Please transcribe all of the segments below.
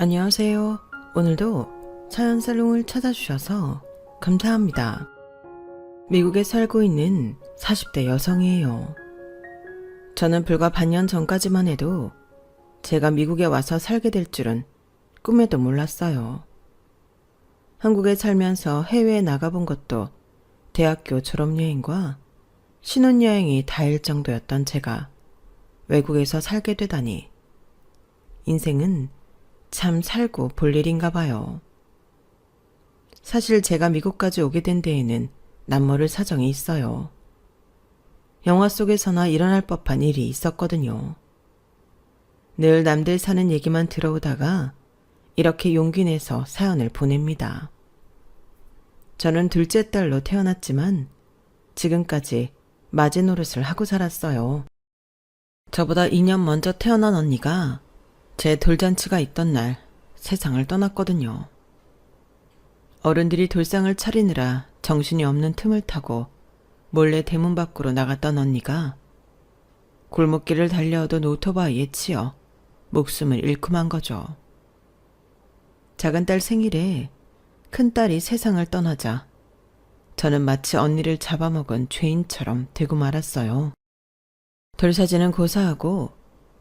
안녕하세요. 오늘도 사연살롱을 찾아주셔서 감사합니다. 미국에 살고 있는 40대 여성이에요. 저는 불과 반년 전까지만 해도 제가 미국에 와서 살게 될 줄은 꿈에도 몰랐어요. 한국에 살면서 해외에 나가본 것도 대학교 졸업여행과 신혼여행이 다일 정도였던 제가 외국에서 살게 되다니 인생은 참 살고 볼 일인가 봐요. 사실 제가 미국까지 오게 된 데에는 남모를 사정이 있어요. 영화 속에서나 일어날 법한 일이 있었거든요. 늘 남들 사는 얘기만 들어오다가 이렇게 용기 내서 사연을 보냅니다. 저는 둘째 딸로 태어났지만 지금까지 마지노릇을 하고 살았어요. 저보다 2년 먼저 태어난 언니가 제 돌잔치가 있던 날 세상을 떠났거든요. 어른들이 돌상을 차리느라 정신이 없는 틈을 타고 몰래 대문 밖으로 나갔던 언니가 골목길을 달려오던 오토바이에 치여 목숨을 잃고 만 거죠. 작은 딸 생일에 큰 딸이 세상을 떠나자 저는 마치 언니를 잡아먹은 죄인처럼 되고 말았어요. 돌사진은 고사하고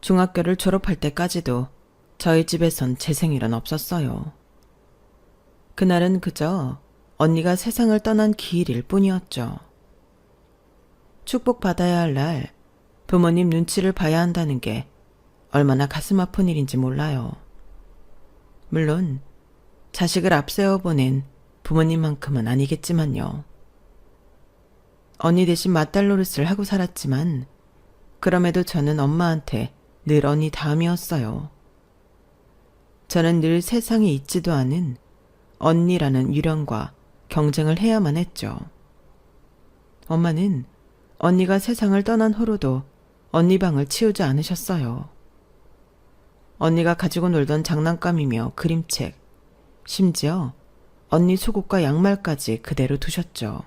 중학교를 졸업할 때까지도 저희 집에선 제 생일은 없었어요. 그날은 그저 언니가 세상을 떠난 기일일 뿐이었죠. 축복받아야 할 날 부모님 눈치를 봐야 한다는 게 얼마나 가슴 아픈 일인지 몰라요. 물론 자식을 앞세워 보낸 부모님만큼은 아니겠지만요. 언니 대신 맏딸 노릇을 하고 살았지만 그럼에도 저는 엄마한테 늘 언니 다음이었어요. 저는 늘 세상에 있지도 않은 언니라는 유령과 경쟁을 해야만 했죠. 엄마는 언니가 세상을 떠난 후로도 언니 방을 치우지 않으셨어요. 언니가 가지고 놀던 장난감이며 그림책, 심지어 언니 속옷과 양말까지 그대로 두셨죠.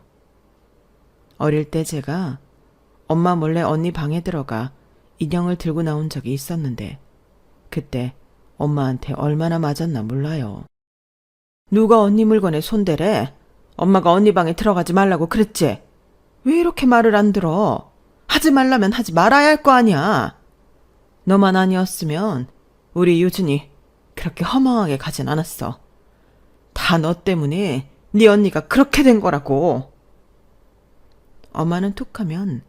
어릴 때 제가 엄마 몰래 언니 방에 들어가 인형을 들고 나온 적이 있었는데 그때 엄마한테 얼마나 맞았나 몰라요. 누가 언니 물건에 손대래? 엄마가 언니 방에 들어가지 말라고 그랬지? 왜 이렇게 말을 안 들어? 하지 말라면 하지 말아야 할 거 아니야. 너만 아니었으면 우리 유준이 그렇게 허망하게 가진 않았어. 다 너 때문에 네 언니가 그렇게 된 거라고. 엄마는 툭하면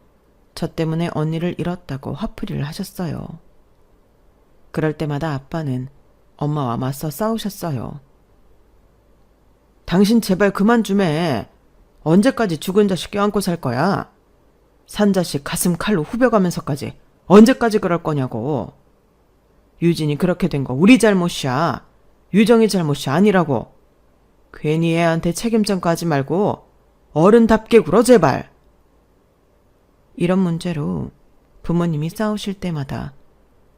저 때문에 언니를 잃었다고 화풀이를 하셨어요. 그럴 때마다 아빠는 엄마와 맞서 싸우셨어요. 당신 제발 그만 좀 해. 언제까지 죽은 자식 껴안고 살 거야? 산 자식 가슴 칼로 후벼가면서까지 언제까지 그럴 거냐고. 유진이 그렇게 된 거 우리 잘못이야. 유정이 잘못이 아니라고. 괜히 애한테 책임전가 하지 말고 어른답게 굴어 제발. 이런 문제로 부모님이 싸우실 때마다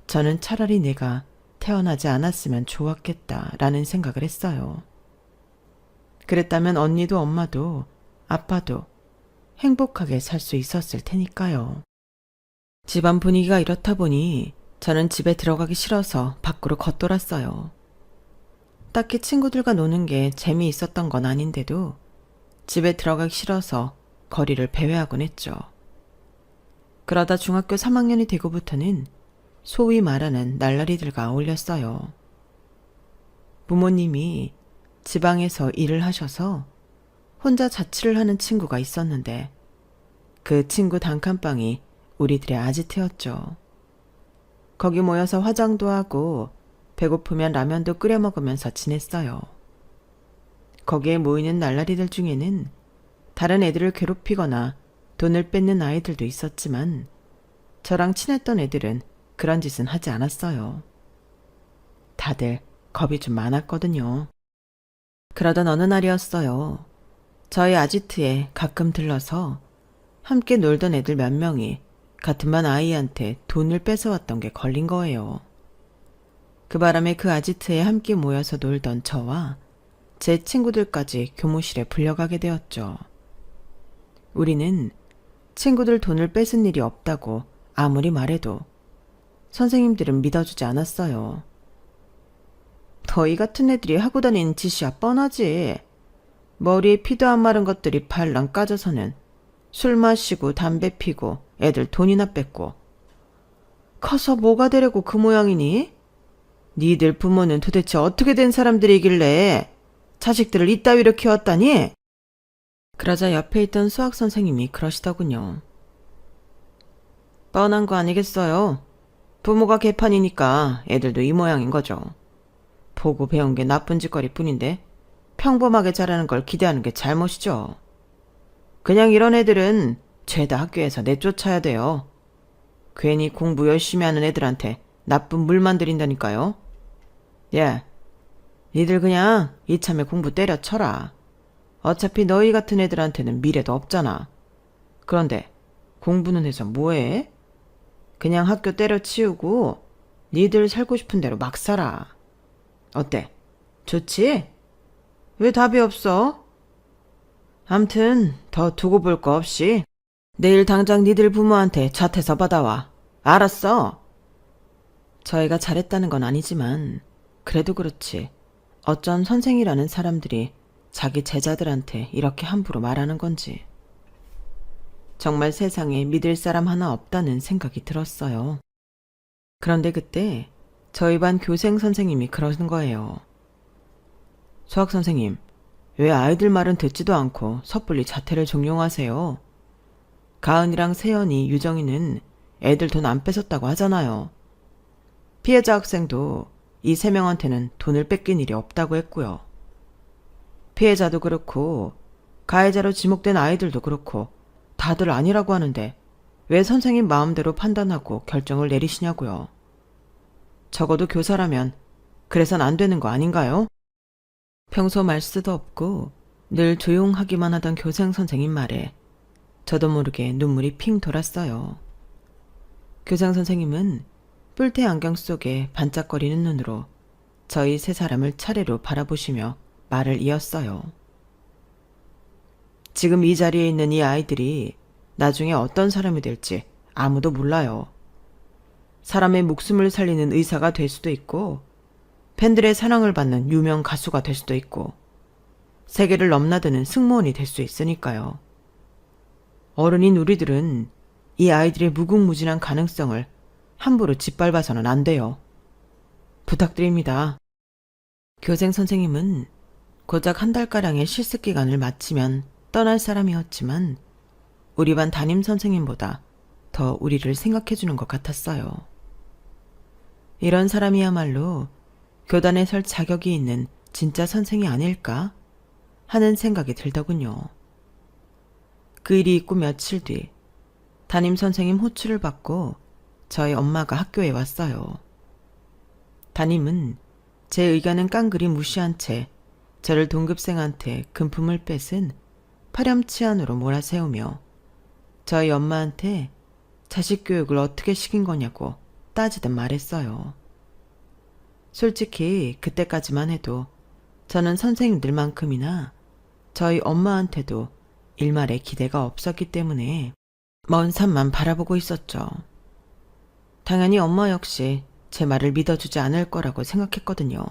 저는 차라리 내가 태어나지 않았으면 좋았겠다라는 생각을 했어요. 그랬다면 언니도 엄마도 아빠도 행복하게 살 수 있었을 테니까요. 집안 분위기가 이렇다 보니 저는 집에 들어가기 싫어서 밖으로 겉돌았어요. 딱히 친구들과 노는 게 재미있었던 건 아닌데도 집에 들어가기 싫어서 거리를 배회하곤 했죠. 그러다 중학교 3학년이 되고부터는 소위 말하는 날라리들과 어울렸어요. 부모님이 지방에서 일을 하셔서 혼자 자취를 하는 친구가 있었는데 그 친구 단칸방이 우리들의 아지트였죠. 거기 모여서 화장도 하고 배고프면 라면도 끓여 먹으면서 지냈어요. 거기에 모이는 날라리들 중에는 다른 애들을 괴롭히거나 돈을 뺏는 아이들도 있었지만 저랑 친했던 애들은 그런 짓은 하지 않았어요. 다들 겁이 좀 많았거든요. 그러던 어느 날이었어요. 저희 아지트에 가끔 들러서 함께 놀던 애들 몇 명이 같은 반 아이한테 돈을 뺏어왔던 게 걸린 거예요. 그 바람에 그 아지트에 함께 모여서 놀던 저와 제 친구들까지 교무실에 불려가게 되었죠. 우리는 친구들 돈을 뺏은 일이 없다고 아무리 말해도 선생님들은 믿어주지 않았어요. 너희 같은 애들이 하고 다니는 짓이야 뻔하지. 머리에 피도 안 마른 것들이 발랑 까져서는 술 마시고 담배 피고 애들 돈이나 뺏고. 커서 뭐가 되려고 그 모양이니? 니들 부모는 도대체 어떻게 된 사람들이길래 자식들을 이따위로 키웠다니? 그러자 옆에 있던 수학 선생님이 그러시더군요. 뻔한 거 아니겠어요? 부모가 개판이니까 애들도 이 모양인 거죠. 보고 배운 게 나쁜 짓거리 뿐인데 평범하게 자라는 걸 기대하는 게 잘못이죠. 그냥 이런 애들은 죄다 학교에서 내쫓아야 돼요. 괜히 공부 열심히 하는 애들한테 나쁜 물만 들인다니까요. 예, 니들 그냥 이참에 공부 때려쳐라. 어차피 너희 같은 애들한테는 미래도 없잖아. 그런데 공부는 해서 뭐해? 그냥 학교 때려치우고 니들 살고 싶은 대로 막 살아. 어때? 좋지? 왜 답이 없어? 암튼 더 두고 볼 거 없이 내일 당장 니들 부모한테 자퇴서 받아와. 알았어? 저희가 잘했다는 건 아니지만 그래도 그렇지. 어쩜 선생이라는 사람들이 자기 제자들한테 이렇게 함부로 말하는 건지. 정말 세상에 믿을 사람 하나 없다는 생각이 들었어요. 그런데 그때 저희 반 교생 선생님이 그러는 거예요. 수학 선생님, 왜 아이들 말은 듣지도 않고 섣불리 자퇴를 종용하세요? 가은이랑 세연이, 유정이는 애들 돈 안 뺏었다고 하잖아요. 피해자 학생도 이 3명한테는 돈을 뺏긴 일이 없다고 했고요. 피해자도 그렇고 가해자로 지목된 아이들도 그렇고 다들 아니라고 하는데 왜 선생님 마음대로 판단하고 결정을 내리시냐고요. 적어도 교사라면 그래선 안 되는 거 아닌가요? 평소 말수도 없고 늘 조용하기만 하던 교생 선생님 말에 저도 모르게 눈물이 핑 돌았어요. 교장 선생님은 뿔테 안경 속에 반짝거리는 눈으로 저희 3사람을 차례로 바라보시며 말을 이었어요. 지금 이 자리에 있는 이 아이들이 나중에 어떤 사람이 될지 아무도 몰라요. 사람의 목숨을 살리는 의사가 될 수도 있고 팬들의 사랑을 받는 유명 가수가 될 수도 있고 세계를 넘나드는 승무원이 될 수 있으니까요. 어른인 우리들은 이 아이들의 무궁무진한 가능성을 함부로 짓밟아서는 안 돼요. 부탁드립니다. 교생 선생님은 고작 1달가량의 실습기간을 마치면 떠날 사람이었지만 우리 반 담임 선생님보다 더 우리를 생각해주는 것 같았어요. 이런 사람이야말로 교단에 설 자격이 있는 진짜 선생이 아닐까 하는 생각이 들더군요. 그 일이 있고 며칠 뒤 담임 선생님 호출을 받고 저희 엄마가 학교에 왔어요. 담임은 제 의견은 깡그리 무시한 채 저를 동급생한테 금품을 뺏은 파렴치한으로 몰아세우며 저희 엄마한테 자식 교육을 어떻게 시킨 거냐고 따지듯 말했어요. 솔직히 그때까지만 해도 저는 선생님들만큼이나 저희 엄마한테도 일말의 기대가 없었기 때문에 먼 산만 바라보고 있었죠. 당연히 엄마 역시 제 말을 믿어주지 않을 거라고 생각했거든요.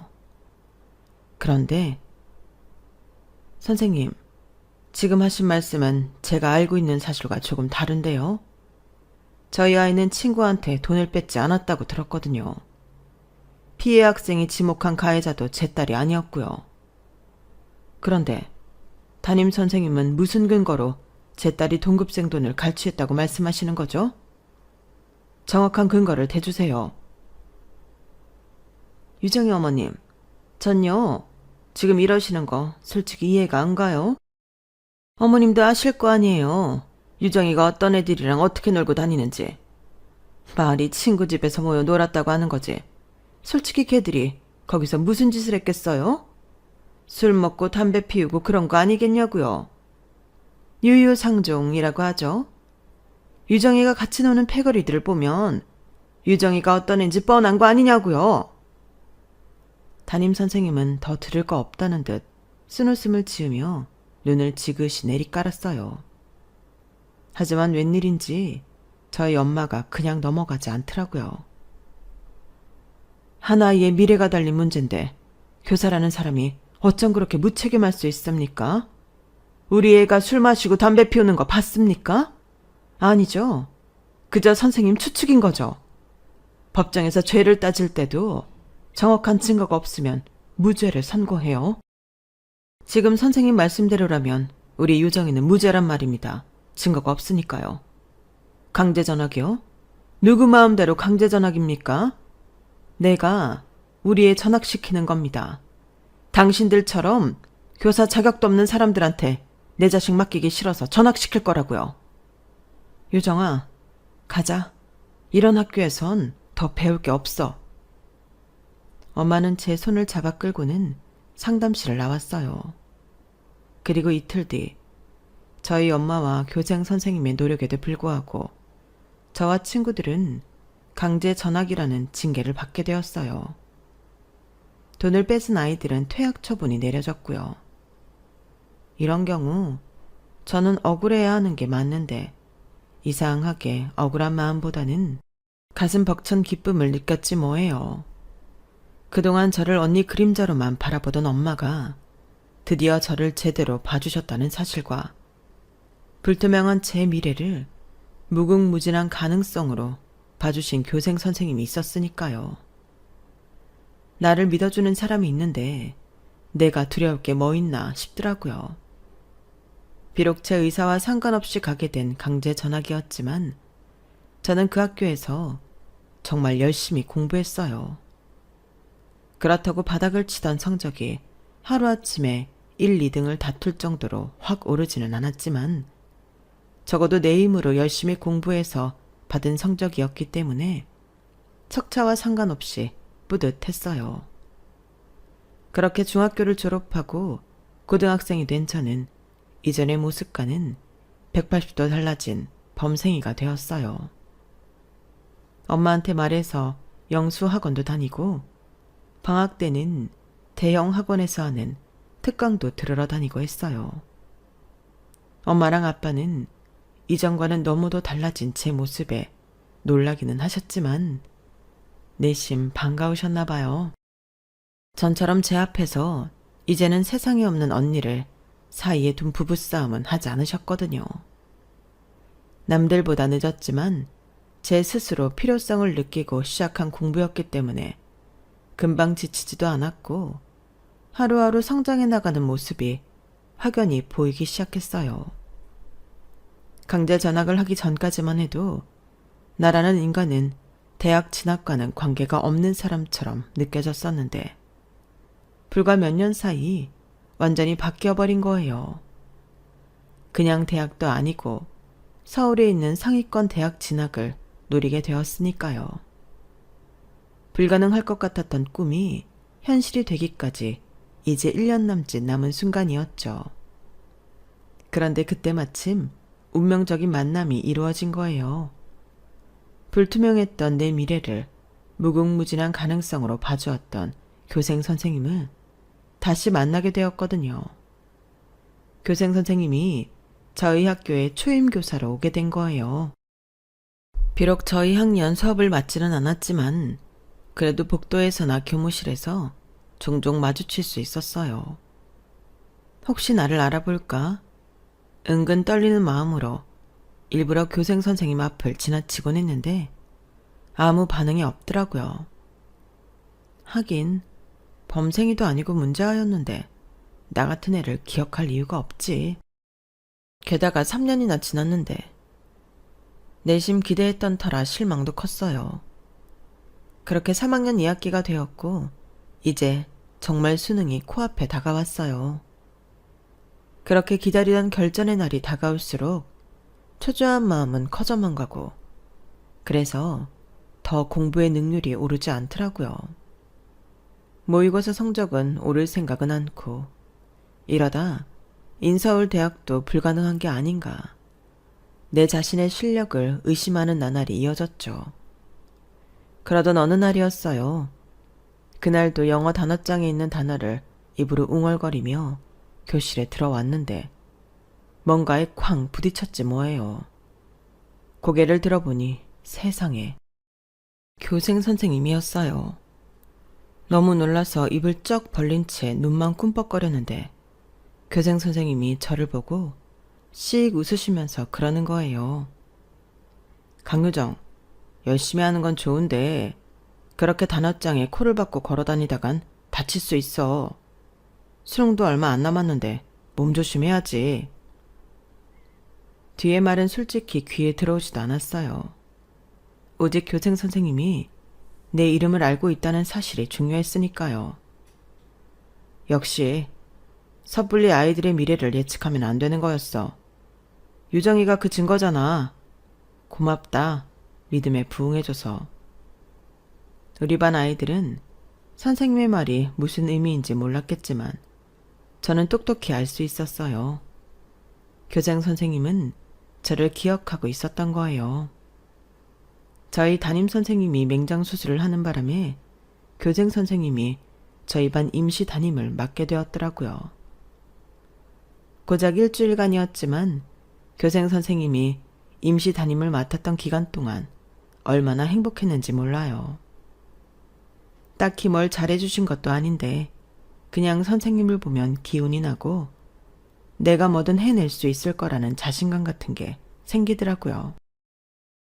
그런데 선생님, 지금 하신 말씀은 제가 알고 있는 사실과 조금 다른데요. 저희 아이는 친구한테 돈을 뺏지 않았다고 들었거든요. 피해 학생이 지목한 가해자도 제 딸이 아니었고요. 그런데 담임 선생님은 무슨 근거로 제 딸이 동급생 돈을 갈취했다고 말씀하시는 거죠? 정확한 근거를 대주세요. 유정이 어머님, 전요 지금 이러시는 거 솔직히 이해가 안 가요. 어머님도 아실 거 아니에요. 유정이가 어떤 애들이랑 어떻게 놀고 다니는지. 말이 친구 집에서 모여 놀았다고 하는 거지. 솔직히 걔들이 거기서 무슨 짓을 했겠어요? 술 먹고 담배 피우고 그런 거 아니겠냐고요. 유유상종이라고 하죠. 유정이가 같이 노는 패거리들을 보면 유정이가 어떤 애인지 뻔한 거 아니냐고요. 담임 선생님은 더 들을 거 없다는 듯 쓴웃음을 지으며 눈을 지그시 내리깔았어요. 하지만 웬일인지 저희 엄마가 그냥 넘어가지 않더라고요. 한 아이의 미래가 달린 문제인데 교사라는 사람이 어쩜 그렇게 무책임할 수 있습니까? 우리 애가 술 마시고 담배 피우는 거 봤습니까? 아니죠. 그저 선생님 추측인 거죠. 법정에서 죄를 따질 때도 정확한 증거가 없으면 무죄를 선고해요. 지금 선생님 말씀대로라면 우리 유정이는 무죄란 말입니다. 증거가 없으니까요. 강제 전학이요? 누구 마음대로 강제 전학입니까? 내가 우리 애 전학시키는 겁니다. 당신들처럼 교사 자격도 없는 사람들한테 내 자식 맡기기 싫어서 전학시킬 거라고요. 유정아, 가자. 이런 학교에선 더 배울 게 없어. 엄마는 제 손을 잡아 끌고는 상담실을 나왔어요. 그리고 이틀 뒤 저희 엄마와 교생 선생님의 노력에도 불구하고 저와 친구들은 강제 전학이라는 징계를 받게 되었어요. 돈을 뺏은 아이들은 퇴학 처분이 내려졌고요. 이런 경우 저는 억울해야 하는 게 맞는데 이상하게 억울한 마음보다는 가슴 벅찬 기쁨을 느꼈지 뭐예요. 그동안 저를 언니 그림자로만 바라보던 엄마가 드디어 저를 제대로 봐주셨다는 사실과 불투명한 제 미래를 무궁무진한 가능성으로 봐주신 교생 선생님이 있었으니까요. 나를 믿어주는 사람이 있는데 내가 두려울 게 뭐 있나 싶더라고요. 비록 제 의사와 상관없이 가게 된 강제 전학이었지만 저는 그 학교에서 정말 열심히 공부했어요. 그렇다고 바닥을 치던 성적이 하루아침에 1, 2등을 다툴 정도로 확 오르지는 않았지만 적어도 내 힘으로 열심히 공부해서 받은 성적이었기 때문에 척차와 상관없이 뿌듯했어요. 그렇게 중학교를 졸업하고 고등학생이 된 저는 이전의 모습과는 180도 달라진 범생이가 되었어요. 엄마한테 말해서 영수 학원도 다니고 방학 때는 대형 학원에서 하는 특강도 들으러 다니고 했어요. 엄마랑 아빠는 이전과는 너무도 달라진 제 모습에 놀라기는 하셨지만 내심 반가우셨나 봐요. 전처럼 제 앞에서 이제는 세상에 없는 언니를 사이에 둔 부부싸움은 하지 않으셨거든요. 남들보다 늦었지만 제 스스로 필요성을 느끼고 시작한 공부였기 때문에 금방 지치지도 않았고 하루하루 성장해 나가는 모습이 확연히 보이기 시작했어요. 강제 전학을 하기 전까지만 해도 나라는 인간은 대학 진학과는 관계가 없는 사람처럼 느껴졌었는데 불과 몇 년 사이 완전히 바뀌어버린 거예요. 그냥 대학도 아니고 서울에 있는 상위권 대학 진학을 노리게 되었으니까요. 불가능할 것 같았던 꿈이 현실이 되기까지 이제 1년 남짓 남은 순간이었죠. 그런데 그때 마침 운명적인 만남이 이루어진 거예요. 불투명했던 내 미래를 무궁무진한 가능성으로 봐주었던 교생 선생님을 다시 만나게 되었거든요. 교생 선생님이 저희 학교에 초임교사로 오게 된 거예요. 비록 저희 학년 수업을 맡지는 않았지만 그래도 복도에서나 교무실에서 종종 마주칠 수 있었어요. 혹시 나를 알아볼까? 은근 떨리는 마음으로 일부러 교생 선생님 앞을 지나치곤 했는데 아무 반응이 없더라고요. 하긴 범생이도 아니고 문제아였는데 나 같은 애를 기억할 이유가 없지. 게다가 3년이나 지났는데 내심 기대했던 터라 실망도 컸어요. 그렇게 3학년 2학기가 되었고 이제 정말 수능이 코앞에 다가왔어요. 그렇게 기다리던 결전의 날이 다가올수록 초조한 마음은 커져만 가고 그래서 더 공부의 능률이 오르지 않더라고요. 모의고사 성적은 오를 생각은 않고 이러다 인서울 대학도 불가능한 게 아닌가. 내 자신의 실력을 의심하는 나날이 이어졌죠. 그러던 어느 날이었어요. 그날도 영어 단어장에 있는 단어를 입으로 웅얼거리며 교실에 들어왔는데 뭔가에 쾅 부딪혔지 뭐예요. 고개를 들어보니 세상에 교생 선생님이었어요. 너무 놀라서 입을 쩍 벌린 채 눈만 꿈뻑거렸는데 교생 선생님이 저를 보고 씩 웃으시면서 그러는 거예요. 강유정, 열심히 하는 건 좋은데 그렇게 단어장에 코를 박고 걸어다니다간 다칠 수 있어. 수능도 얼마 안 남았는데 몸 조심해야지. 뒤에 말은 솔직히 귀에 들어오지도 않았어요. 오직 교생 선생님이 내 이름을 알고 있다는 사실이 중요했으니까요. 역시 섣불리 아이들의 미래를 예측하면 안 되는 거였어. 유정이가 그 증거잖아. 고맙다. 믿음에 부응해줘서. 우리 반 아이들은 선생님의 말이 무슨 의미인지 몰랐겠지만 저는 똑똑히 알 수 있었어요. 교장 선생님은 저를 기억하고 있었던 거예요. 저희 담임 선생님이 맹장 수술을 하는 바람에 교장 선생님이 저희 반 임시 담임을 맡게 되었더라고요. 고작 일주일간이었지만 교장 선생님이 임시 담임을 맡았던 기간 동안 얼마나 행복했는지 몰라요. 딱히 뭘 잘해주신 것도 아닌데 그냥 선생님을 보면 기운이 나고 내가 뭐든 해낼 수 있을 거라는 자신감 같은 게 생기더라고요.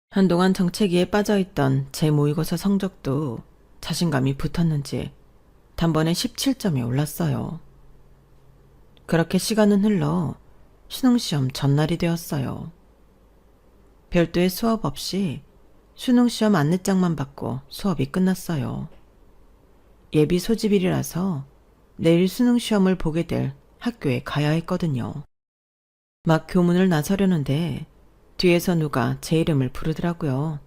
한동안 정체기에 빠져있던 제 모의고사 성적도 자신감이 붙었는지 단번에 17점이 올랐어요. 그렇게 시간은 흘러 수능시험 전날이 되었어요. 별도의 수업 없이 수능시험 안내장만 받고 수업이 끝났어요. 예비 소집일이라서 내일 수능시험을 보게 될 학교에 가야 했거든요. 막 교문을 나서려는데 뒤에서 누가 제 이름을 부르더라고요.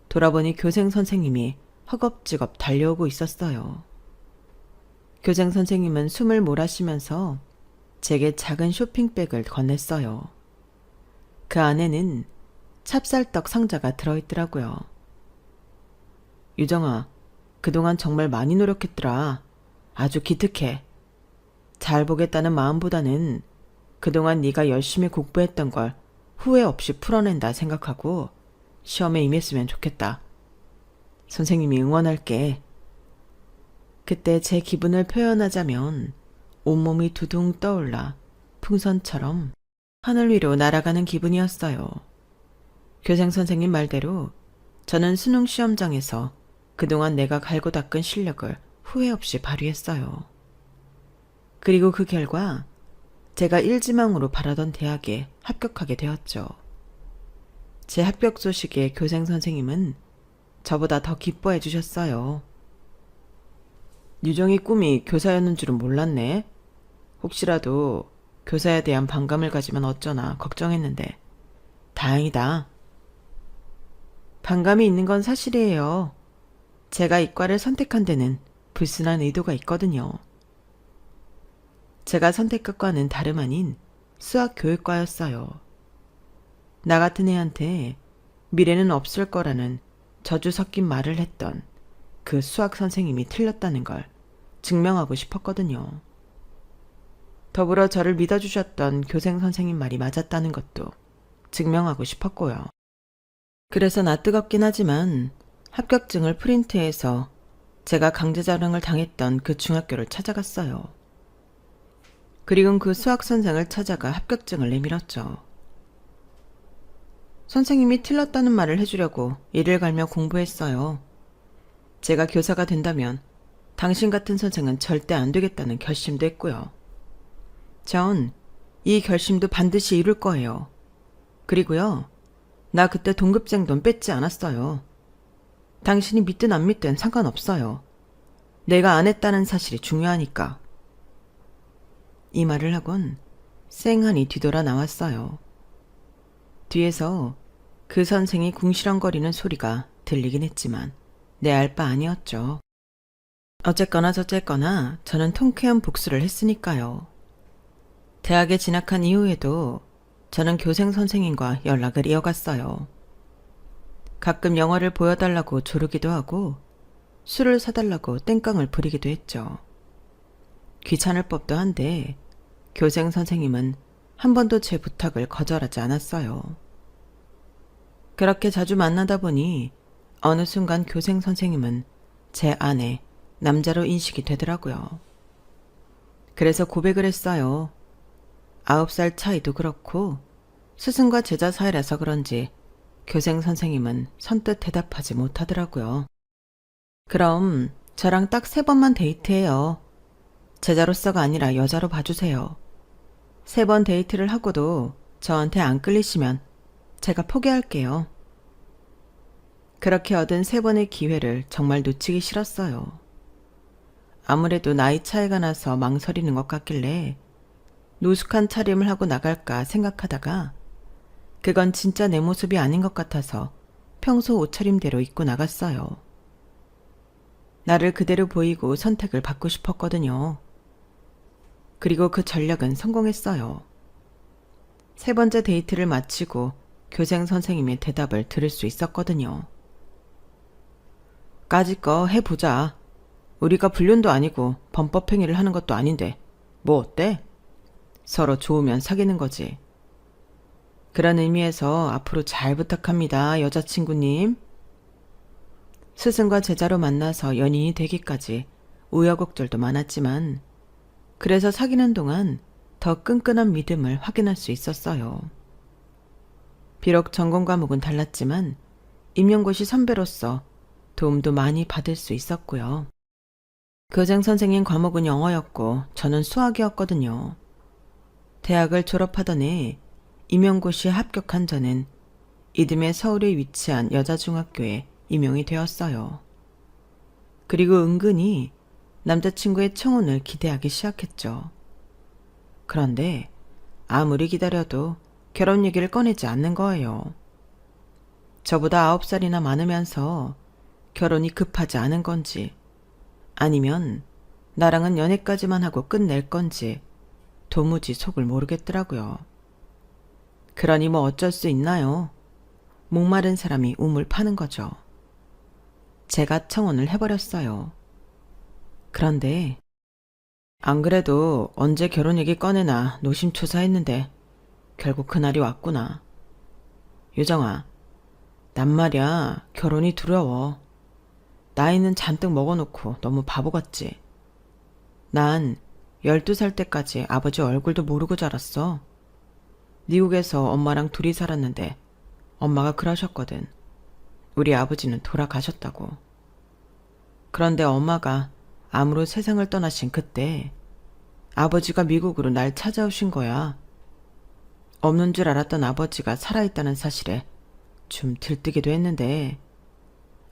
돌아보니 교생 선생님이 허겁지겁 달려오고 있었어요. 교장 선생님은 숨을 몰아쉬면서 제게 작은 쇼핑백을 건넸어요. 그 안에는 찹쌀떡 상자가 들어있더라고요. 유정아, 그동안 정말 많이 노력했더라. 아주 기특해. 잘 보겠다는 마음보다는 그동안 네가 열심히 공부했던 걸 후회 없이 풀어낸다 생각하고 시험에 임했으면 좋겠다. 선생님이 응원할게. 그때 제 기분을 표현하자면 온몸이 두둥 떠올라 풍선처럼 하늘 위로 날아가는 기분이었어요. 교장 선생님 말대로 저는 수능 시험장에서 그동안 내가 갈고 닦은 실력을 후회 없이 발휘했어요. 그리고 그 결과 제가 일지망으로 바라던 대학에 합격하게 되었죠. 제 합격 소식에 교생 선생님은 저보다 더 기뻐해 주셨어요. 유정이 꿈이 교사였는 줄은 몰랐네. 혹시라도 교사에 대한 반감을 가지면 어쩌나 걱정했는데 다행이다. 반감이 있는 건 사실이에요. 제가 이과를 선택한 데는 불순한 의도가 있거든요. 제가 선택한 과는 다름 아닌 수학교육과였어요. 나 같은 애한테 미래는 없을 거라는 저주 섞인 말을 했던 그 수학 선생님이 틀렸다는 걸 증명하고 싶었거든요. 더불어 저를 믿어주셨던 교생 선생님 말이 맞았다는 것도 증명하고 싶었고요. 그래서 나 뜨겁긴 하지만 합격증을 프린트해서 제가 강제자랑을 당했던 그 중학교를 찾아갔어요. 그리고 그 수학 선생을 찾아가 합격증을 내밀었죠. 선생님이 틀렸다는 말을 해주려고 이를 갈며 공부했어요. 제가 교사가 된다면 당신 같은 선생은 절대 안 되겠다는 결심도 했고요. 전 이 결심도 반드시 이룰 거예요. 그리고요, 나 그때 동급생 돈 뺏지 않았어요. 당신이 믿든 안 믿든 상관없어요. 내가 안 했다는 사실이 중요하니까. 이 말을 하곤 쌩하니 뒤돌아 나왔어요. 뒤에서 그 선생이 궁시렁거리는 소리가 들리긴 했지만 내 알 바 아니었죠. 어쨌거나 저쨌거나 저는 통쾌한 복수를 했으니까요. 대학에 진학한 이후에도 저는 교생 선생님과 연락을 이어갔어요. 가끔 영화를 보여달라고 조르기도 하고 술을 사달라고 땡깡을 부리기도 했죠. 귀찮을 법도 한데 교생 선생님은 한 번도 제 부탁을 거절하지 않았어요. 그렇게 자주 만나다 보니 어느 순간 교생 선생님은 제 안에 남자로 인식이 되더라고요. 그래서 고백을 했어요. 9살 차이도 그렇고 스승과 제자 사이라서 그런지 교생 선생님은 선뜻 대답하지 못하더라고요. 그럼 저랑 딱 3번만 데이트해요. 제자로서가 아니라 여자로 봐주세요. 3번 데이트를 하고도 저한테 안 끌리시면 제가 포기할게요. 그렇게 얻은 3번의 기회를 정말 놓치기 싫었어요. 아무래도 나이 차이가 나서 망설이는 것 같길래 노숙한 차림을 하고 나갈까 생각하다가 그건 진짜 내 모습이 아닌 것 같아서 평소 옷차림대로 입고 나갔어요. 나를 그대로 보이고 선택을 받고 싶었거든요. 그리고 그 전략은 성공했어요. 3번째 데이트를 마치고 교생 선생님의 대답을 들을 수 있었거든요. 까짓 거 해보자. 우리가 불륜도 아니고 범법행위를 하는 것도 아닌데 뭐 어때? 서로 좋으면 사귀는 거지. 그런 의미에서 앞으로 잘 부탁합니다, 여자친구님. 스승과 제자로 만나서 연인이 되기까지 우여곡절도 많았지만 그래서 사귀는 동안 더 끈끈한 믿음을 확인할 수 있었어요. 비록 전공 과목은 달랐지만 임용고시 선배로서 도움도 많이 받을 수 있었고요. 교장 선생님 과목은 영어였고 저는 수학이었거든요. 대학을 졸업하던 해 임용고시에 합격한 저는 이듬해 서울에 위치한 여자중학교에 임용이 되었어요. 그리고 은근히 남자친구의 청혼을 기대하기 시작했죠. 그런데 아무리 기다려도 결혼 얘기를 꺼내지 않는 거예요. 저보다 9살이나 많으면서 결혼이 급하지 않은 건지 아니면 나랑은 연애까지만 하고 끝낼 건지 도무지 속을 모르겠더라고요. 그러니 뭐 어쩔 수 있나요? 목마른 사람이 우물 파는 거죠. 제가 청혼을 해버렸어요. 그런데 안 그래도 언제 결혼 얘기 꺼내나 노심초사했는데 결국 그날이 왔구나. 유정아, 난 말야 결혼이 두려워. 나이는 잔뜩 먹어놓고 너무 바보 같지. 난 12살 때까지 아버지 얼굴도 모르고 자랐어. 미국에서 엄마랑 둘이 살았는데 엄마가 그러셨거든. 우리 아버지는 돌아가셨다고. 그런데 엄마가 암으로 세상을 떠나신 그때 아버지가 미국으로 날 찾아오신 거야. 없는 줄 알았던 아버지가 살아있다는 사실에 좀 들뜨기도 했는데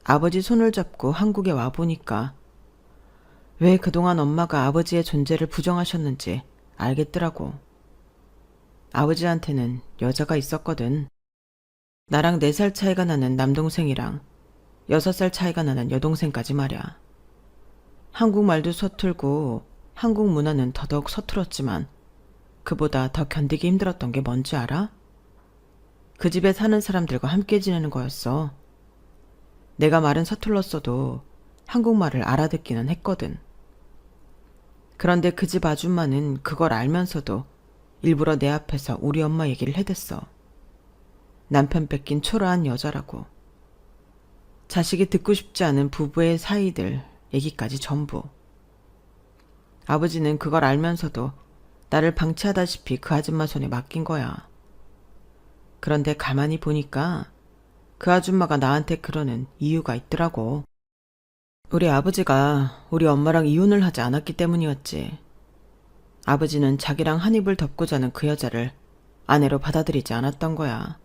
아버지 손을 잡고 한국에 와보니까 왜 그동안 엄마가 아버지의 존재를 부정하셨는지 알겠더라고. 아버지한테는 여자가 있었거든. 나랑 4살 차이가 나는 남동생이랑 6살 차이가 나는 여동생까지 말이야. 한국말도 서툴고 한국 문화는 더더욱 서툴었지만 그보다 더 견디기 힘들었던 게 뭔지 알아? 그 집에 사는 사람들과 함께 지내는 거였어. 내가 말은 서툴렀어도 한국말을 알아듣기는 했거든. 그런데 그 집 아줌마는 그걸 알면서도 일부러 내 앞에서 우리 엄마 얘기를 해댔어. 남편 뺏긴 초라한 여자라고. 자식이 듣고 싶지 않은 부부의 사이들 얘기까지 전부. 아버지는 그걸 알면서도 나를 방치하다시피 그 아줌마 손에 맡긴 거야. 그런데 가만히 보니까 그 아줌마가 나한테 그러는 이유가 있더라고. 우리 아버지가 우리 엄마랑 이혼을 하지 않았기 때문이었지. 아버지는 자기랑 한 입을 덮고 자는 그 여자를 아내로 받아들이지 않았던 거야.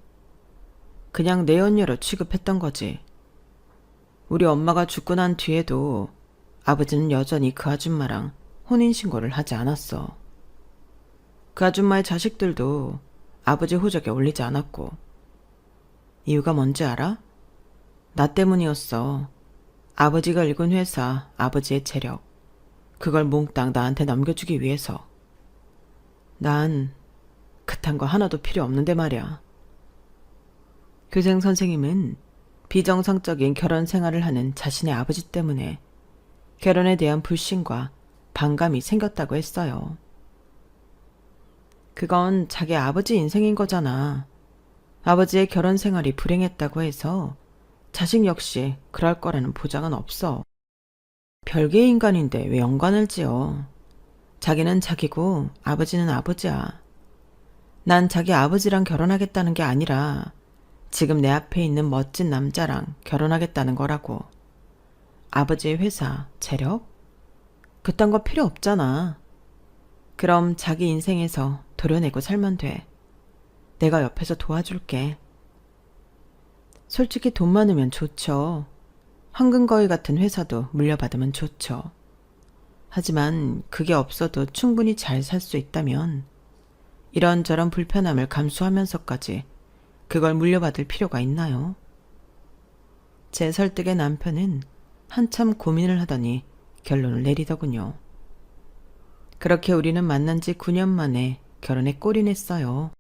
그냥 내 언녀로 취급했던 거지. 우리 엄마가 죽고 난 뒤에도 아버지는 여전히 그 아줌마랑 혼인신고를 하지 않았어. 그 아줌마의 자식들도 아버지 호적에 올리지 않았고. 이유가 뭔지 알아? 나 때문이었어. 아버지가 일군 회사, 아버지의 재력. 그걸 몽땅 나한테 넘겨주기 위해서. 난 그딴 거 하나도 필요 없는데 말이야. 교생 선생님은 비정상적인 결혼 생활을 하는 자신의 아버지 때문에 결혼에 대한 불신과 반감이 생겼다고 했어요. 그건 자기 아버지 인생인 거잖아. 아버지의 결혼 생활이 불행했다고 해서 자식 역시 그럴 거라는 보장은 없어. 별개의 인간인데 왜 연관을 지어? 자기는 자기고 아버지는 아버지야. 난 자기 아버지랑 결혼하겠다는 게 아니라 지금 내 앞에 있는 멋진 남자랑 결혼하겠다는 거라고. 아버지의 회사, 재력? 그딴 거 필요 없잖아. 그럼 자기 인생에서 도려내고 살면 돼. 내가 옆에서 도와줄게. 솔직히 돈 많으면 좋죠. 황금거위 같은 회사도 물려받으면 좋죠. 하지만 그게 없어도 충분히 잘 살 수 있다면 이런저런 불편함을 감수하면서까지 그걸 물려받을 필요가 있나요? 제 설득에 남편은 한참 고민을 하더니 결론을 내리더군요. 그렇게 우리는 만난 지 9년 만에 결혼에 꼴이 냈어요.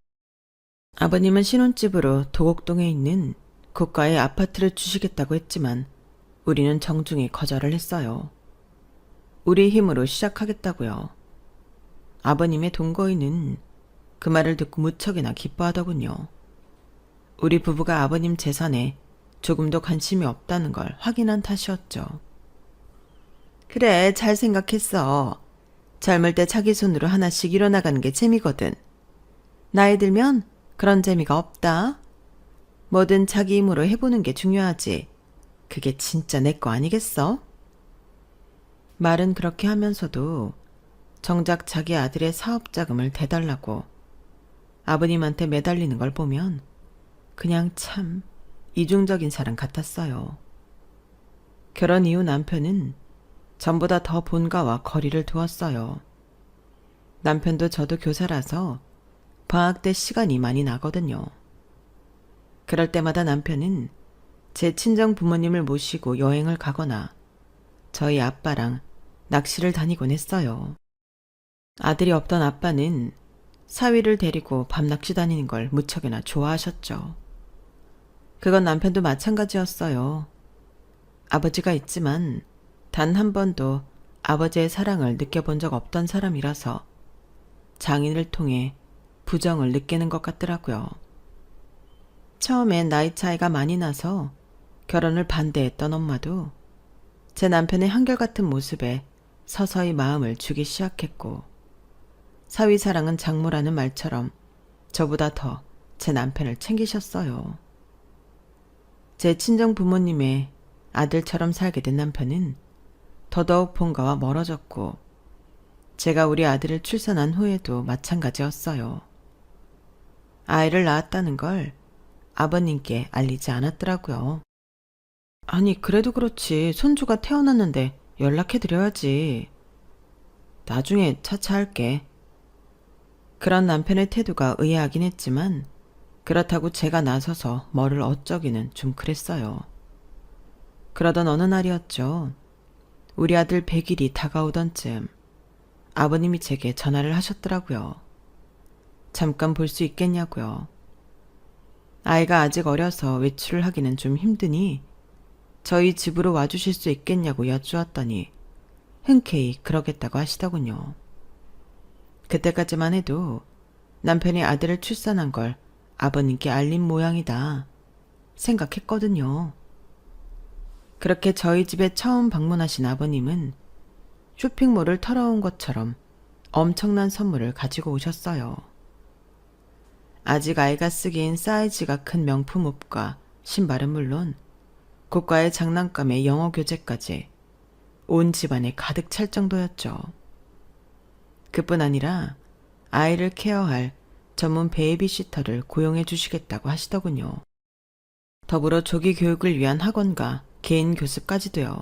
아버님은 신혼집으로 도곡동에 있는 고가의 아파트를 주시겠다고 했지만 우리는 정중히 거절을 했어요. 우리 힘으로 시작하겠다고요. 아버님의 동거인은 그 말을 듣고 무척이나 기뻐하더군요. 우리 부부가 아버님 재산에 조금도 관심이 없다는 걸 확인한 탓이었죠. 그래, 잘 생각했어. 젊을 때 자기 손으로 하나씩 이뤄나가는 게 재미거든. 나이 들면 그런 재미가 없다. 뭐든 자기 힘으로 해보는 게 중요하지. 그게 진짜 내 거 아니겠어? 말은 그렇게 하면서도 정작 자기 아들의 사업 자금을 대달라고 아버님한테 매달리는 걸 보면 그냥 참 이중적인 사람 같았어요. 결혼 이후 남편은 전보다 더 본가와 거리를 두었어요. 남편도 저도 교사라서 방학 때 시간이 많이 나거든요. 그럴 때마다 남편은 제 친정 부모님을 모시고 여행을 가거나 저희 아빠랑 낚시를 다니곤 했어요. 아들이 없던 아빠는 사위를 데리고 밤낚시 다니는 걸 무척이나 좋아하셨죠. 그건 남편도 마찬가지였어요. 아버지가 있지만 단 한 번도 아버지의 사랑을 느껴본 적 없던 사람이라서 장인을 통해 부정을 느끼는 것 같더라고요. 처음엔 나이 차이가 많이 나서 결혼을 반대했던 엄마도 제 남편의 한결같은 모습에 서서히 마음을 주기 시작했고 사위 사랑은 장모라는 말처럼 저보다 더 제 남편을 챙기셨어요. 제 친정 부모님의 아들처럼 살게 된 남편은 더더욱 본가와 멀어졌고 제가 우리 아들을 출산한 후에도 마찬가지였어요. 아이를 낳았다는 걸 아버님께 알리지 않았더라고요. 아니, 그래도 그렇지. 손주가 태어났는데 연락해드려야지. 나중에 차차 할게. 그런 남편의 태도가 의아하긴 했지만 그렇다고 제가 나서서 뭐를 어쩌기는 좀 그랬어요. 그러던 어느 날이었죠. 우리 아들 100일이 다가오던 쯤 아버님이 제게 전화를 하셨더라고요. 잠깐 볼 수 있겠냐고요. 아이가 아직 어려서 외출을 하기는 좀 힘드니 저희 집으로 와주실 수 있겠냐고 여쭈었더니 흔쾌히 그러겠다고 하시더군요. 그때까지만 해도 남편이 아들을 출산한 걸 아버님께 알린 모양이다 생각했거든요. 그렇게 저희 집에 처음 방문하신 아버님은 쇼핑몰을 털어온 것처럼 엄청난 선물을 가지고 오셨어요. 아직 아이가 쓰기엔 사이즈가 큰 명품 옷과 신발은 물론 고가의 장난감에 영어 교재까지 온 집안에 가득 찰 정도였죠. 그뿐 아니라 아이를 케어할 전문 베이비시터를 고용해 주시겠다고 하시더군요. 더불어 조기 교육을 위한 학원과 개인 교습까지도요.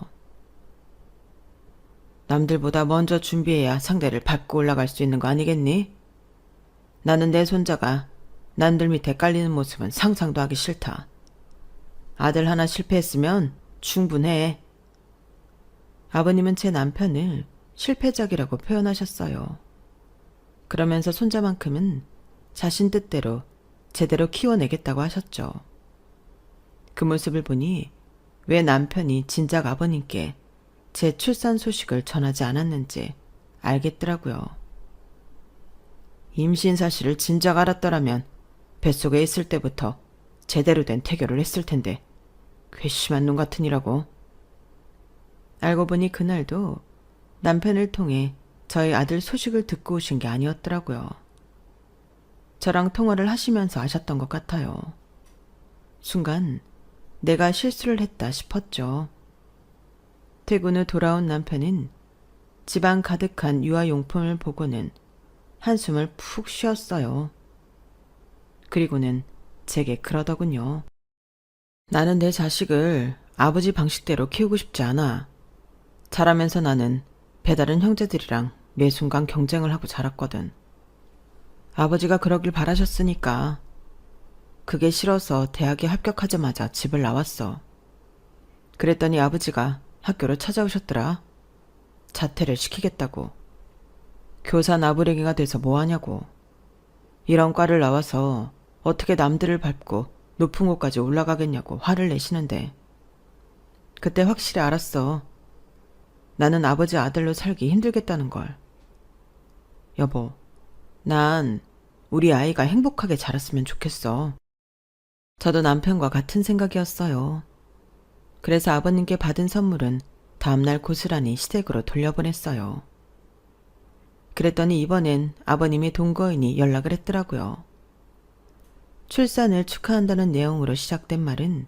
남들보다 먼저 준비해야 상대를 밟고 올라갈 수 있는 거 아니겠니? 나는 내 손자가 남들 밑에 깔리는 모습은 상상도 하기 싫다. 아들 하나 실패했으면 충분해. 아버님은 제 남편을 실패작이라고 표현하셨어요. 그러면서 손자만큼은 자신 뜻대로 제대로 키워내겠다고 하셨죠. 그 모습을 보니 왜 남편이 진작 아버님께 제 출산 소식을 전하지 않았는지 알겠더라고요. 임신 사실을 진작 알았더라면 뱃속에 있을 때부터 제대로 된 태교를 했을 텐데 괘씸한 놈 같으니라고. 알고 보니 그날도 남편을 통해 저희 아들 소식을 듣고 오신 게 아니었더라고요. 저랑 통화를 하시면서 아셨던 것 같아요. 순간 내가 실수를 했다 싶었죠. 퇴근 후 돌아온 남편은 집안 가득한 유아용품을 보고는 한숨을 푹 쉬었어요. 그리고는 제게 그러더군요. 나는 내 자식을 아버지 방식대로 키우고 싶지 않아. 자라면서 나는 배다른 형제들이랑 매 순간 경쟁을 하고 자랐거든. 아버지가 그러길 바라셨으니까. 그게 싫어서 대학에 합격하자마자 집을 나왔어. 그랬더니 아버지가 학교로 찾아오셨더라. 자퇴를 시키겠다고. 교사 나부랭이가 돼서 뭐하냐고. 이런 과를 나와서 어떻게 남들을 밟고 높은 곳까지 올라가겠냐고 화를 내시는데. 그때 확실히 알았어. 나는 아버지 아들로 살기 힘들겠다는 걸. 여보, 난 우리 아이가 행복하게 자랐으면 좋겠어. 저도 남편과 같은 생각이었어요. 그래서 아버님께 받은 선물은 다음날 고스란히 시댁으로 돌려보냈어요. 그랬더니 이번엔 아버님의 동거인이 연락을 했더라고요. 출산을 축하한다는 내용으로 시작된 말은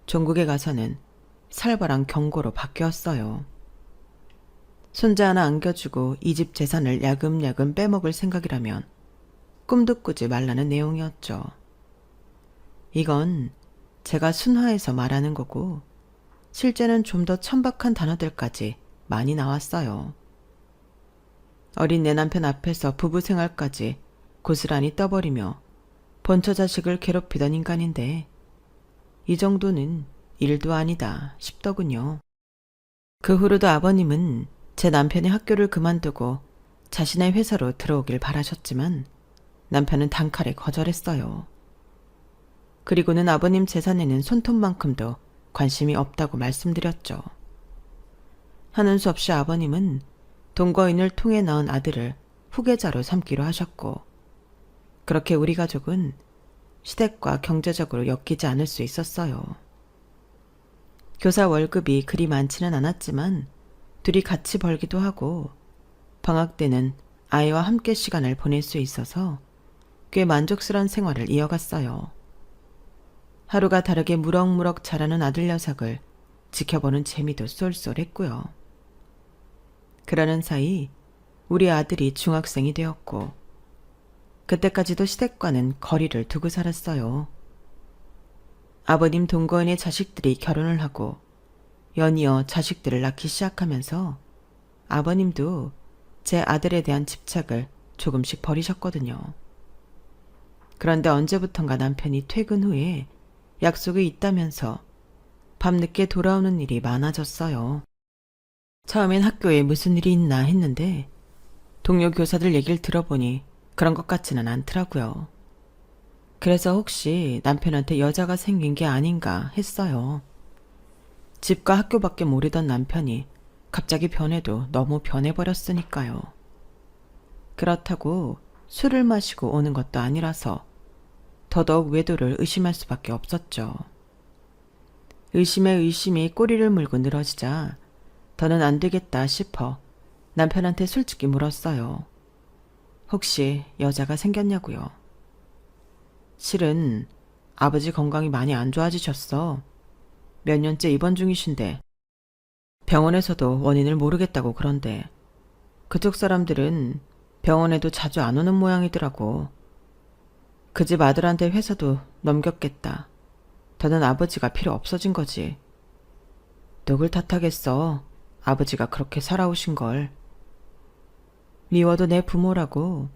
종국에 가서는 살벌한 경고로 바뀌었어요. 손자 하나 안겨주고 이 집 재산을 야금야금 빼먹을 생각이라면 꿈도 꾸지 말라는 내용이었죠. 이건 제가 순화해서 말하는 거고 실제는 좀 더 천박한 단어들까지 많이 나왔어요. 어린 내 남편 앞에서 부부 생활까지 고스란히 떠버리며 본처 자식을 괴롭히던 인간인데 이 정도는 일도 아니다 싶더군요. 그 후로도 아버님은 제 남편의 학교를 그만두고 자신의 회사로 들어오길 바라셨지만 남편은 단칼에 거절했어요. 그리고는 아버님 재산에는 손톱만큼도 관심이 없다고 말씀드렸죠. 하는 수 없이 아버님은 동거인을 통해 낳은 아들을 후계자로 삼기로 하셨고 그렇게 우리 가족은 시댁과 경제적으로 엮이지 않을 수 있었어요. 교사 월급이 그리 많지는 않았지만 둘이 같이 벌기도 하고 방학 때는 아이와 함께 시간을 보낼 수 있어서 꽤 만족스러운 생활을 이어갔어요. 하루가 다르게 무럭무럭 자라는 아들 녀석을 지켜보는 재미도 쏠쏠했고요. 그러는 사이 우리 아들이 중학생이 되었고 그때까지도 시댁과는 거리를 두고 살았어요. 아버님 동거인의 자식들이 결혼을 하고 연이어 자식들을 낳기 시작하면서 아버님도 제 아들에 대한 집착을 조금씩 버리셨거든요. 그런데 언제부턴가 남편이 퇴근 후에 약속이 있다면서 밤늦게 돌아오는 일이 많아졌어요. 처음엔 학교에 무슨 일이 있나 했는데 동료 교사들 얘기를 들어보니 그런 것 같지는 않더라고요. 그래서 혹시 남편한테 여자가 생긴 게 아닌가 했어요. 집과 학교밖에 모르던 남편이 갑자기 변해도 너무 변해버렸으니까요. 그렇다고 술을 마시고 오는 것도 아니라서 더더욱 외도를 의심할 수밖에 없었죠. 의심에 의심이 꼬리를 물고 늘어지자 더는 안 되겠다 싶어 남편한테 솔직히 물었어요. 혹시 여자가 생겼냐고요. 실은 아버지 건강이 많이 안 좋아지셨어. 몇 년째 입원 중이신데 병원에서도 원인을 모르겠다고 그런데 그쪽 사람들은 병원에도 자주 안 오는 모양이더라고. 그 집 아들한테 회사도 넘겼겠다. 더는 아버지가 필요 없어진 거지. 누굴 탓하겠어. 아버지가 그렇게 살아오신 걸. 미워도 내 부모라고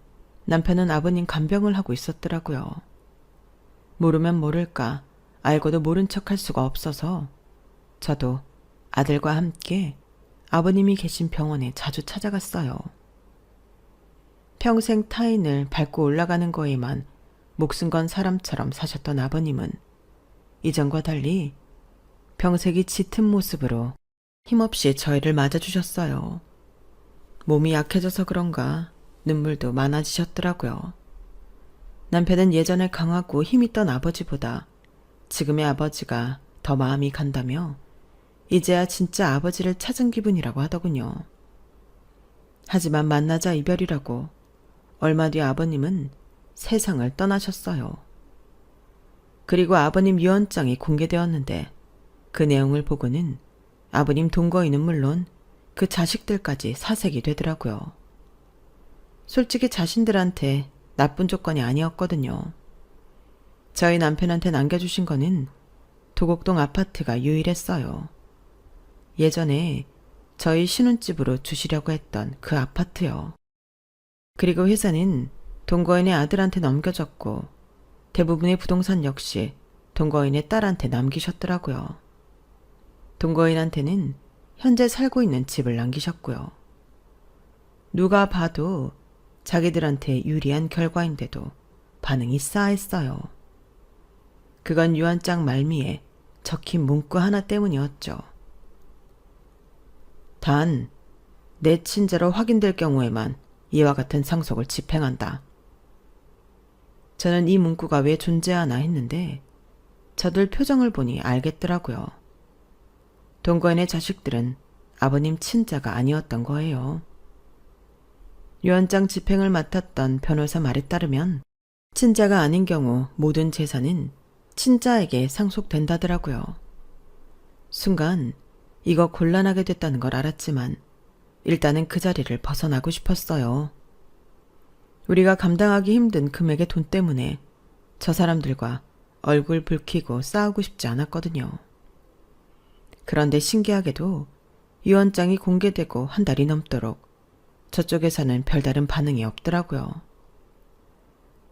남편은 아버님 간병을 하고 있었더라고요. 모르면 모를까 알고도 모른 척할 수가 없어서 저도 아들과 함께 아버님이 계신 병원에 자주 찾아갔어요. 평생 타인을 밟고 올라가는 거에만 목숨 건 사람처럼 사셨던 아버님은 이전과 달리 병색이 짙은 모습으로 힘없이 저희를 맞아주셨어요. 몸이 약해져서 그런가 눈물도 많아지셨더라고요. 남편은 예전에 강하고 힘있던 아버지보다 지금의 아버지가 더 마음이 간다며 이제야 진짜 아버지를 찾은 기분이라고 하더군요. 하지만 만나자 이별이라고 얼마 뒤 아버님은 세상을 떠나셨어요. 그리고 아버님 유언장이 공개되었는데 그 내용을 보고는 아버님 동거인은 물론 그 자식들까지 사색이 되더라고요. 솔직히 자신들한테 나쁜 조건이 아니었거든요. 저희 남편한테 남겨주신 거는 도곡동 아파트가 유일했어요. 예전에 저희 신혼집으로 주시려고 했던 그 아파트요. 그리고 회사는 동거인의 아들한테 넘겨줬고 대부분의 부동산 역시 동거인의 딸한테 남기셨더라고요. 동거인한테는 현재 살고 있는 집을 남기셨고요. 누가 봐도 자기들한테 유리한 결과인데도 반응이 싸했어요. 그건 유언장 말미에 적힌 문구 하나 때문이었죠. 단, 내 친자로 확인될 경우에만 이와 같은 상속을 집행한다. 저는 이 문구가 왜 존재하나 했는데 저들 표정을 보니 알겠더라고요. 동거인의 자식들은 아버님 친자가 아니었던 거예요. 유언장 집행을 맡았던 변호사 말에 따르면 친자가 아닌 경우 모든 재산은 친자에게 상속된다더라고요. 순간 이거 곤란하게 됐다는 걸 알았지만 일단은 그 자리를 벗어나고 싶었어요. 우리가 감당하기 힘든 금액의 돈 때문에 저 사람들과 얼굴 붉히고 싸우고 싶지 않았거든요. 그런데 신기하게도 유언장이 공개되고 한 달이 넘도록 저쪽에서는 별다른 반응이 없더라고요.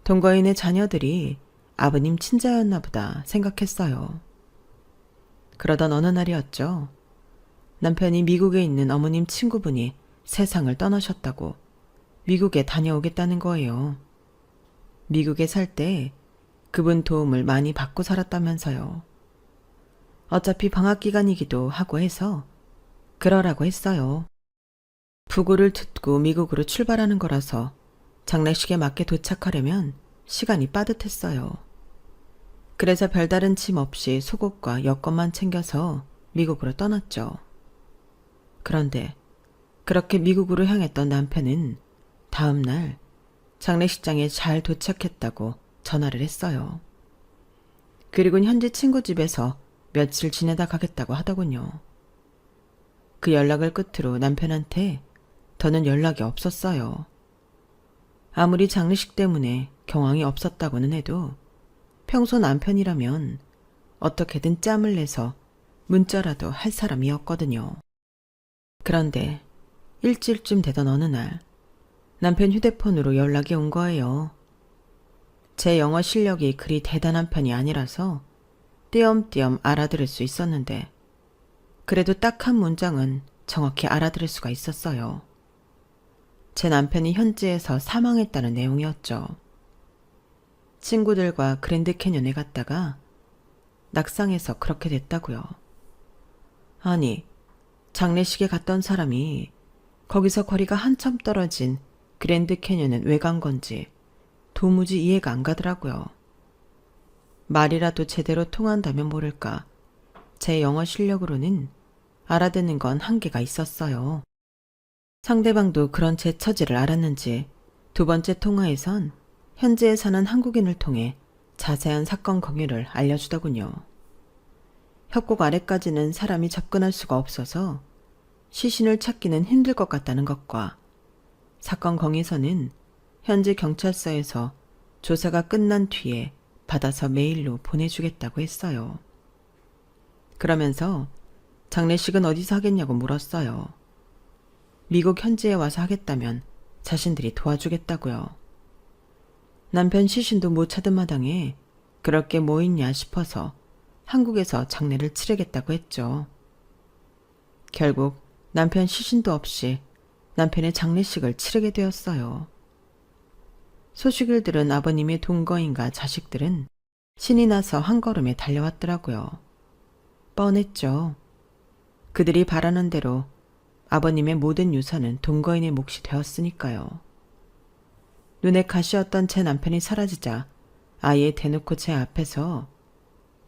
동거인의 자녀들이 아버님 친자였나 보다 생각했어요. 그러던 어느 날이었죠. 남편이 미국에 있는 어머님 친구분이 세상을 떠나셨다고 미국에 다녀오겠다는 거예요. 미국에 살 때 그분 도움을 많이 받고 살았다면서요. 어차피 방학 기간이기도 하고 해서 그러라고 했어요. 부고를 듣고 미국으로 출발하는 거라서 장례식에 맞게 도착하려면 시간이 빠듯했어요. 그래서 별다른 짐 없이 속옷과 여권만 챙겨서 미국으로 떠났죠. 그런데 그렇게 미국으로 향했던 남편은 다음 날 장례식장에 잘 도착했다고 전화를 했어요. 그리고는 현지 친구 집에서 며칠 지내다 가겠다고 하더군요. 그 연락을 끝으로 남편한테 더는 연락이 없었어요. 아무리 장례식 때문에 경황이 없었다고는 해도 평소 남편이라면 어떻게든 짬을 내서 문자라도 할 사람이었거든요. 그런데 일주일쯤 되던 어느 날 남편 휴대폰으로 연락이 온 거예요. 제 영어 실력이 그리 대단한 편이 아니라서 띄엄띄엄 알아들을 수 있었는데 그래도 딱 한 문장은 정확히 알아들을 수가 있었어요. 제 남편이 현지에서 사망했다는 내용이었죠. 친구들과 그랜드 캐년에 갔다가 낙상해서 그렇게 됐다고요. 아니, 장례식에 갔던 사람이 거기서 거리가 한참 떨어진 그랜드 캐년은 왜 간 건지 도무지 이해가 안 가더라고요. 말이라도 제대로 통한다면 모를까 제 영어 실력으로는 알아듣는 건 한계가 있었어요. 상대방도 그런 제 처지를 알았는지 두 번째 통화에선 현지에 사는 한국인을 통해 자세한 사건 경위를 알려주더군요. 협곡 아래까지는 사람이 접근할 수가 없어서 시신을 찾기는 힘들 것 같다는 것과 사건 경위서는 현지 경찰서에서 조사가 끝난 뒤에 받아서 메일로 보내주겠다고 했어요. 그러면서 장례식은 어디서 하겠냐고 물었어요. 미국 현지에 와서 하겠다면 자신들이 도와주겠다고요. 남편 시신도 못 찾은 마당에 그럴 게 뭐 있냐 싶어서 한국에서 장례를 치르겠다고 했죠. 결국 남편 시신도 없이 남편의 장례식을 치르게 되었어요. 소식을 들은 아버님의 동거인과 자식들은 신이 나서 한 걸음에 달려왔더라고요. 뻔했죠. 그들이 바라는 대로 아버님의 모든 유산은 동거인의 몫이 되었으니까요. 눈에 가시였던 제 남편이 사라지자 아예 대놓고 제 앞에서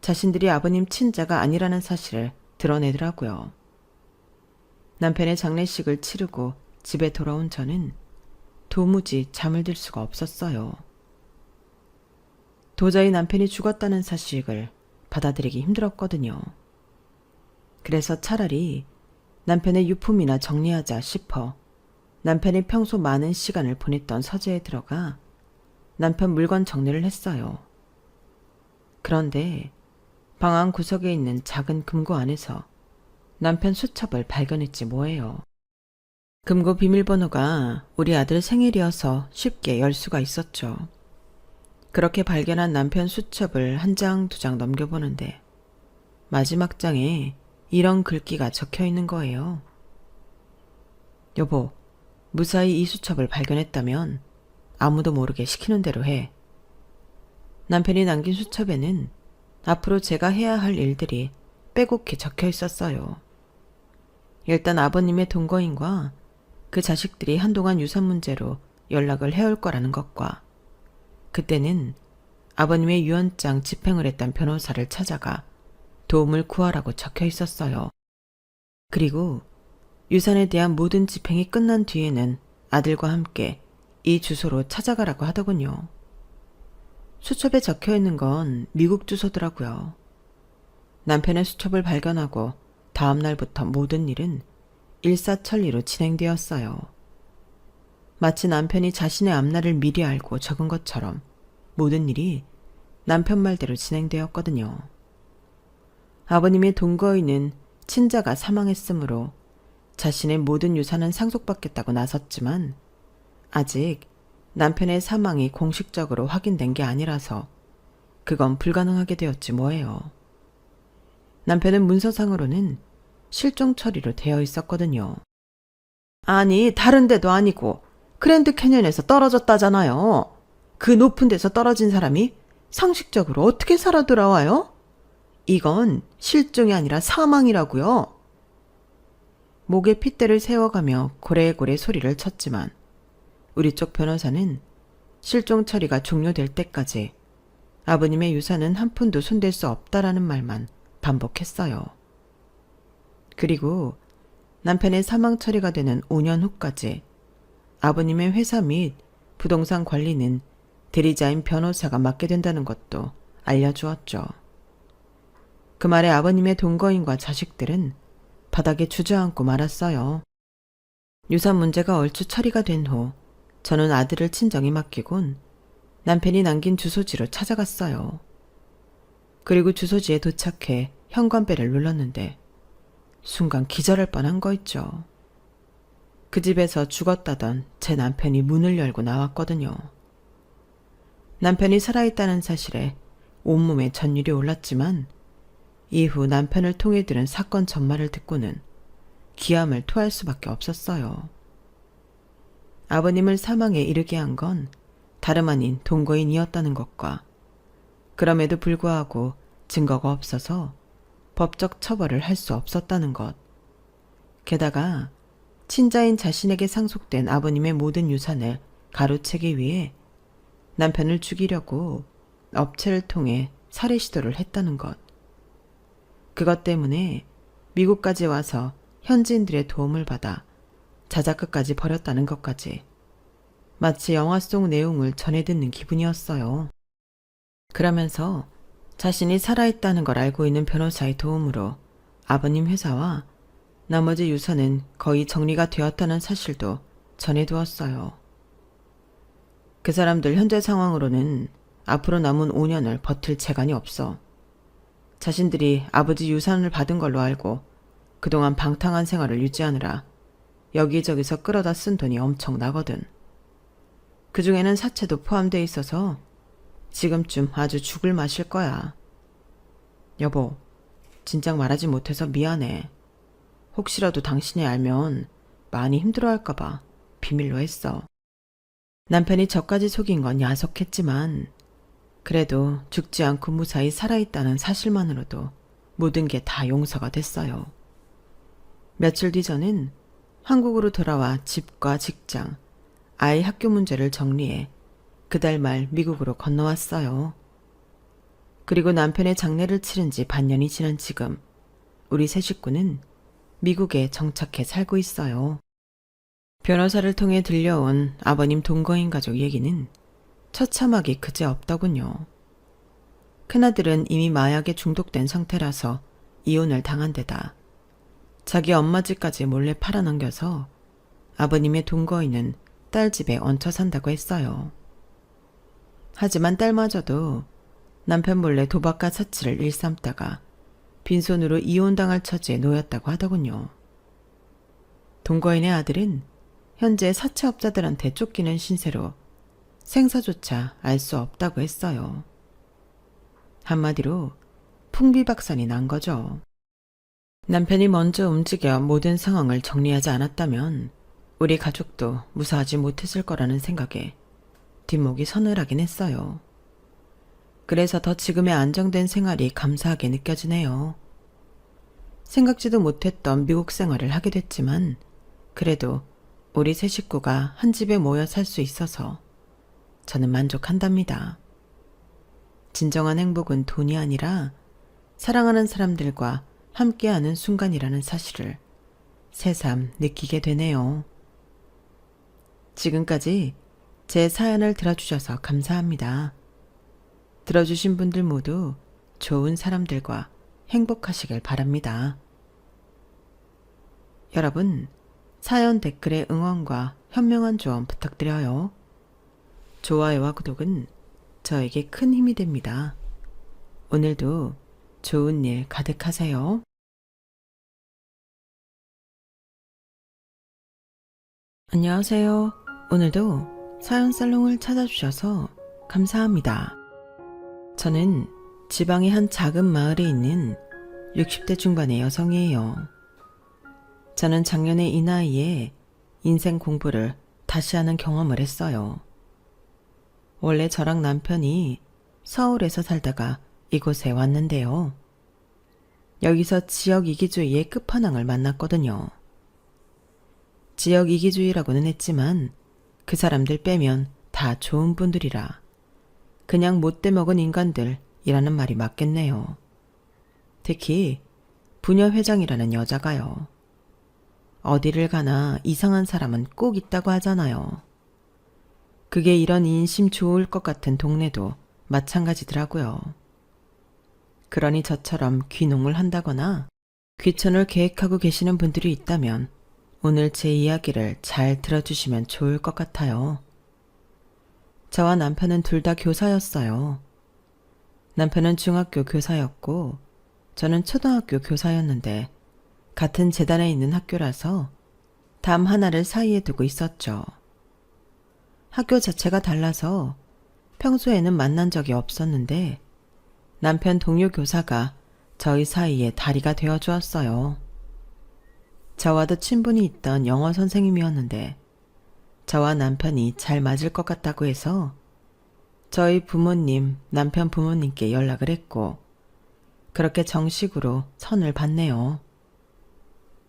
자신들이 아버님 친자가 아니라는 사실을 드러내더라고요. 남편의 장례식을 치르고 집에 돌아온 저는 도무지 잠을 들 수가 없었어요. 도저히 남편이 죽었다는 사실을 받아들이기 힘들었거든요. 그래서 차라리 남편의 유품이나 정리하자 싶어 남편이 평소 많은 시간을 보냈던 서재에 들어가 남편 물건 정리를 했어요. 그런데 방 안 구석에 있는 작은 금고 안에서 남편 수첩을 발견했지 뭐예요. 금고 비밀번호가 우리 아들 생일이어서 쉽게 열 수가 있었죠. 그렇게 발견한 남편 수첩을 한 장, 두 장 넘겨보는데 마지막 장에 이런 글귀가 적혀 있는 거예요. 여보, 무사히 이 수첩을 발견했다면 아무도 모르게 시키는 대로 해. 남편이 남긴 수첩에는 앞으로 제가 해야 할 일들이 빼곡히 적혀 있었어요. 일단 아버님의 동거인과 그 자식들이 한동안 유산 문제로 연락을 해올 거라는 것과 그때는 아버님의 유언장 집행을 했던 변호사를 찾아가 도움을 구하라고 적혀 있었어요. 그리고 유산에 대한 모든 집행이 끝난 뒤에는 아들과 함께 이 주소로 찾아가라고 하더군요. 수첩에 적혀 있는 건 미국 주소더라고요. 남편의 수첩을 발견하고 다음 날부터 모든 일은 일사천리로 진행되었어요. 마치 남편이 자신의 앞날을 미리 알고 적은 것처럼 모든 일이 남편 말대로 진행되었거든요. 아버님의 동거인은 친자가 사망했으므로 자신의 모든 유산은 상속받겠다고 나섰지만 아직 남편의 사망이 공식적으로 확인된 게 아니라서 그건 불가능하게 되었지 뭐예요. 남편은 문서상으로는 실종 처리로 되어 있었거든요. 아니, 다른 데도 아니고 그랜드 캐년에서 떨어졌다잖아요. 그 높은 데서 떨어진 사람이 상식적으로 어떻게 살아 돌아와요? 이건 실종이 아니라 사망이라고요. 목에 핏대를 세워가며 고래고래 소리를 쳤지만 우리 쪽 변호사는 실종 처리가 종료될 때까지 아버님의 유산은 한 푼도 손댈 수 없다라는 말만 반복했어요. 그리고 남편의 사망 처리가 되는 5년 후까지 아버님의 회사 및 부동산 관리는 대리자인 변호사가 맡게 된다는 것도 알려주었죠. 그 말에 아버님의 동거인과 자식들은 바닥에 주저앉고 말았어요. 유산 문제가 얼추 처리가 된 후 저는 아들을 친정에 맡기곤 남편이 남긴 주소지로 찾아갔어요. 그리고 주소지에 도착해 현관벨을 눌렀는데 순간 기절할 뻔한 거 있죠. 그 집에서 죽었다던 제 남편이 문을 열고 나왔거든요. 남편이 살아있다는 사실에 온몸에 전율이 올랐지만 이후 남편을 통해 들은 사건 전말을 듣고는 기함을 토할 수밖에 없었어요. 아버님을 사망에 이르게 한 건 다름 아닌 동거인이었다는 것과 그럼에도 불구하고 증거가 없어서 법적 처벌을 할 수 없었다는 것. 게다가 친자인 자신에게 상속된 아버님의 모든 유산을 가로채기 위해 남편을 죽이려고 업체를 통해 살해 시도를 했다는 것. 그것 때문에 미국까지 와서 현지인들의 도움을 받아 자작극까지 벌였다는 것까지 마치 영화 속 내용을 전해 듣는 기분이었어요. 그러면서 자신이 살아있다는 걸 알고 있는 변호사의 도움으로 아버님 회사와 나머지 유산은 거의 정리가 되었다는 사실도 전해두었어요. 그 사람들 현재 상황으로는 앞으로 남은 5년을 버틸 재간이 없어 자신들이 아버지 유산을 받은 걸로 알고 그동안 방탕한 생활을 유지하느라 여기저기서 끌어다 쓴 돈이 엄청나거든. 그중에는 사채도 포함돼 있어서 지금쯤 아주 죽을 맛일 거야. 여보, 진작 말하지 못해서 미안해. 혹시라도 당신이 알면 많이 힘들어할까봐 비밀로 했어. 남편이 저까지 속인 건 야속했지만 그래도 죽지 않고 무사히 살아있다는 사실만으로도 모든 게 다 용서가 됐어요. 며칠 뒤 저는 한국으로 돌아와 집과 직장, 아이 학교 문제를 정리해 그달 말 미국으로 건너왔어요. 그리고 남편의 장례를 치른 지 반년이 지난 지금 우리 세 식구는 미국에 정착해 살고 있어요. 변호사를 통해 들려온 아버님 동거인 가족 얘기는 처참하기 그지없더군요. 큰아들은 이미 마약에 중독된 상태라서 이혼을 당한 데다 자기 엄마 집까지 몰래 팔아넘겨서 아버님의 동거인은 딸 집에 얹혀 산다고 했어요. 하지만 딸마저도 남편 몰래 도박과 사치를 일삼다가 빈손으로 이혼당할 처지에 놓였다고 하더군요. 동거인의 아들은 현재 사채업자들한테 쫓기는 신세로 생사조차 알 수 없다고 했어요. 한마디로 풍비박산이 난 거죠. 남편이 먼저 움직여 모든 상황을 정리하지 않았다면 우리 가족도 무사하지 못했을 거라는 생각에 뒷목이 서늘하긴 했어요. 그래서 더 지금의 안정된 생활이 감사하게 느껴지네요. 생각지도 못했던 미국 생활을 하게 됐지만 그래도 우리 세 식구가 한 집에 모여 살 수 있어서 저는 만족한답니다. 진정한 행복은 돈이 아니라 사랑하는 사람들과 함께하는 순간이라는 사실을 새삼 느끼게 되네요. 지금까지 제 사연을 들어주셔서 감사합니다. 들어주신 분들 모두 좋은 사람들과 행복하시길 바랍니다. 여러분, 사연 댓글에 응원과 현명한 조언 부탁드려요. 좋아요와 구독은 저에게 큰 힘이 됩니다. 오늘도 좋은 일 가득하세요. 안녕하세요. 오늘도 사연 살롱을 찾아주셔서 감사합니다. 저는 지방의 한 작은 마을에 있는 60대 중반의 여성이에요. 저는 작년에 이 나이에 인생 공부를 다시 하는 경험을 했어요. 원래 저랑 남편이 서울에서 살다가 이곳에 왔는데요. 여기서 지역 이기주의의 끝판왕을 만났거든요. 지역 이기주의라고는 했지만 그 사람들 빼면 다 좋은 분들이라 그냥 못돼 먹은 인간들이라는 말이 맞겠네요. 특히 부녀회장이라는 여자가요. 어디를 가나 이상한 사람은 꼭 있다고 하잖아요. 그게 이런 인심 좋을 것 같은 동네도 마찬가지더라고요. 그러니 저처럼 귀농을 한다거나 귀촌을 계획하고 계시는 분들이 있다면 오늘 제 이야기를 잘 들어주시면 좋을 것 같아요. 저와 남편은 둘 다 교사였어요. 남편은 중학교 교사였고 저는 초등학교 교사였는데 같은 재단에 있는 학교라서 담 하나를 사이에 두고 있었죠. 학교 자체가 달라서 평소에는 만난 적이 없었는데 남편 동료 교사가 저희 사이에 다리가 되어 주었어요. 저와도 친분이 있던 영어 선생님이었는데 저와 남편이 잘 맞을 것 같다고 해서 저희 부모님, 남편 부모님께 연락을 했고 그렇게 정식으로 선을 봤네요.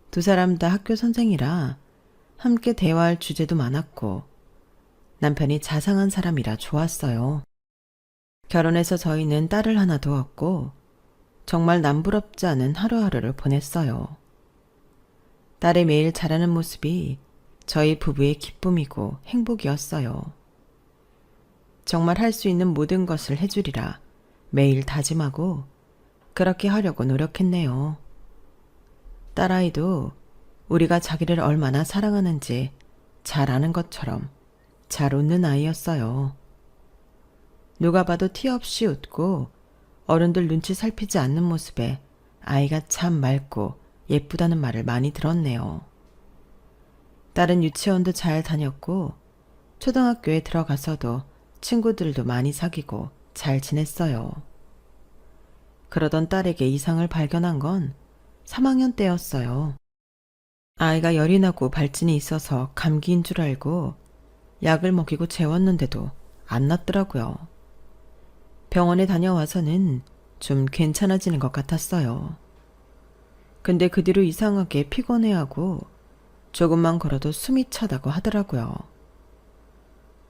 두 사람 다 학교 선생이라 함께 대화할 주제도 많았고 남편이 자상한 사람이라 좋았어요. 결혼해서 저희는 딸을 하나 두었고 정말 남부럽지 않은 하루하루를 보냈어요. 딸의 매일 자라는 모습이 저희 부부의 기쁨이고 행복이었어요. 정말 할 수 있는 모든 것을 해주리라 매일 다짐하고 그렇게 하려고 노력했네요. 딸아이도 우리가 자기를 얼마나 사랑하는지 잘 아는 것처럼 잘 웃는 아이였어요. 누가 봐도 티 없이 웃고 어른들 눈치 살피지 않는 모습에 아이가 참 맑고 예쁘다는 말을 많이 들었네요. 딸은 유치원도 잘 다녔고 초등학교에 들어가서도 친구들도 많이 사귀고 잘 지냈어요. 그러던 딸에게 이상을 발견한 건 3학년 때였어요. 아이가 열이 나고 발진이 있어서 감기인 줄 알고 약을 먹이고 재웠는데도 안 낫더라고요. 병원에 다녀와서는 좀 괜찮아지는 것 같았어요. 근데 그 뒤로 이상하게 피곤해하고 조금만 걸어도 숨이 차다고 하더라고요.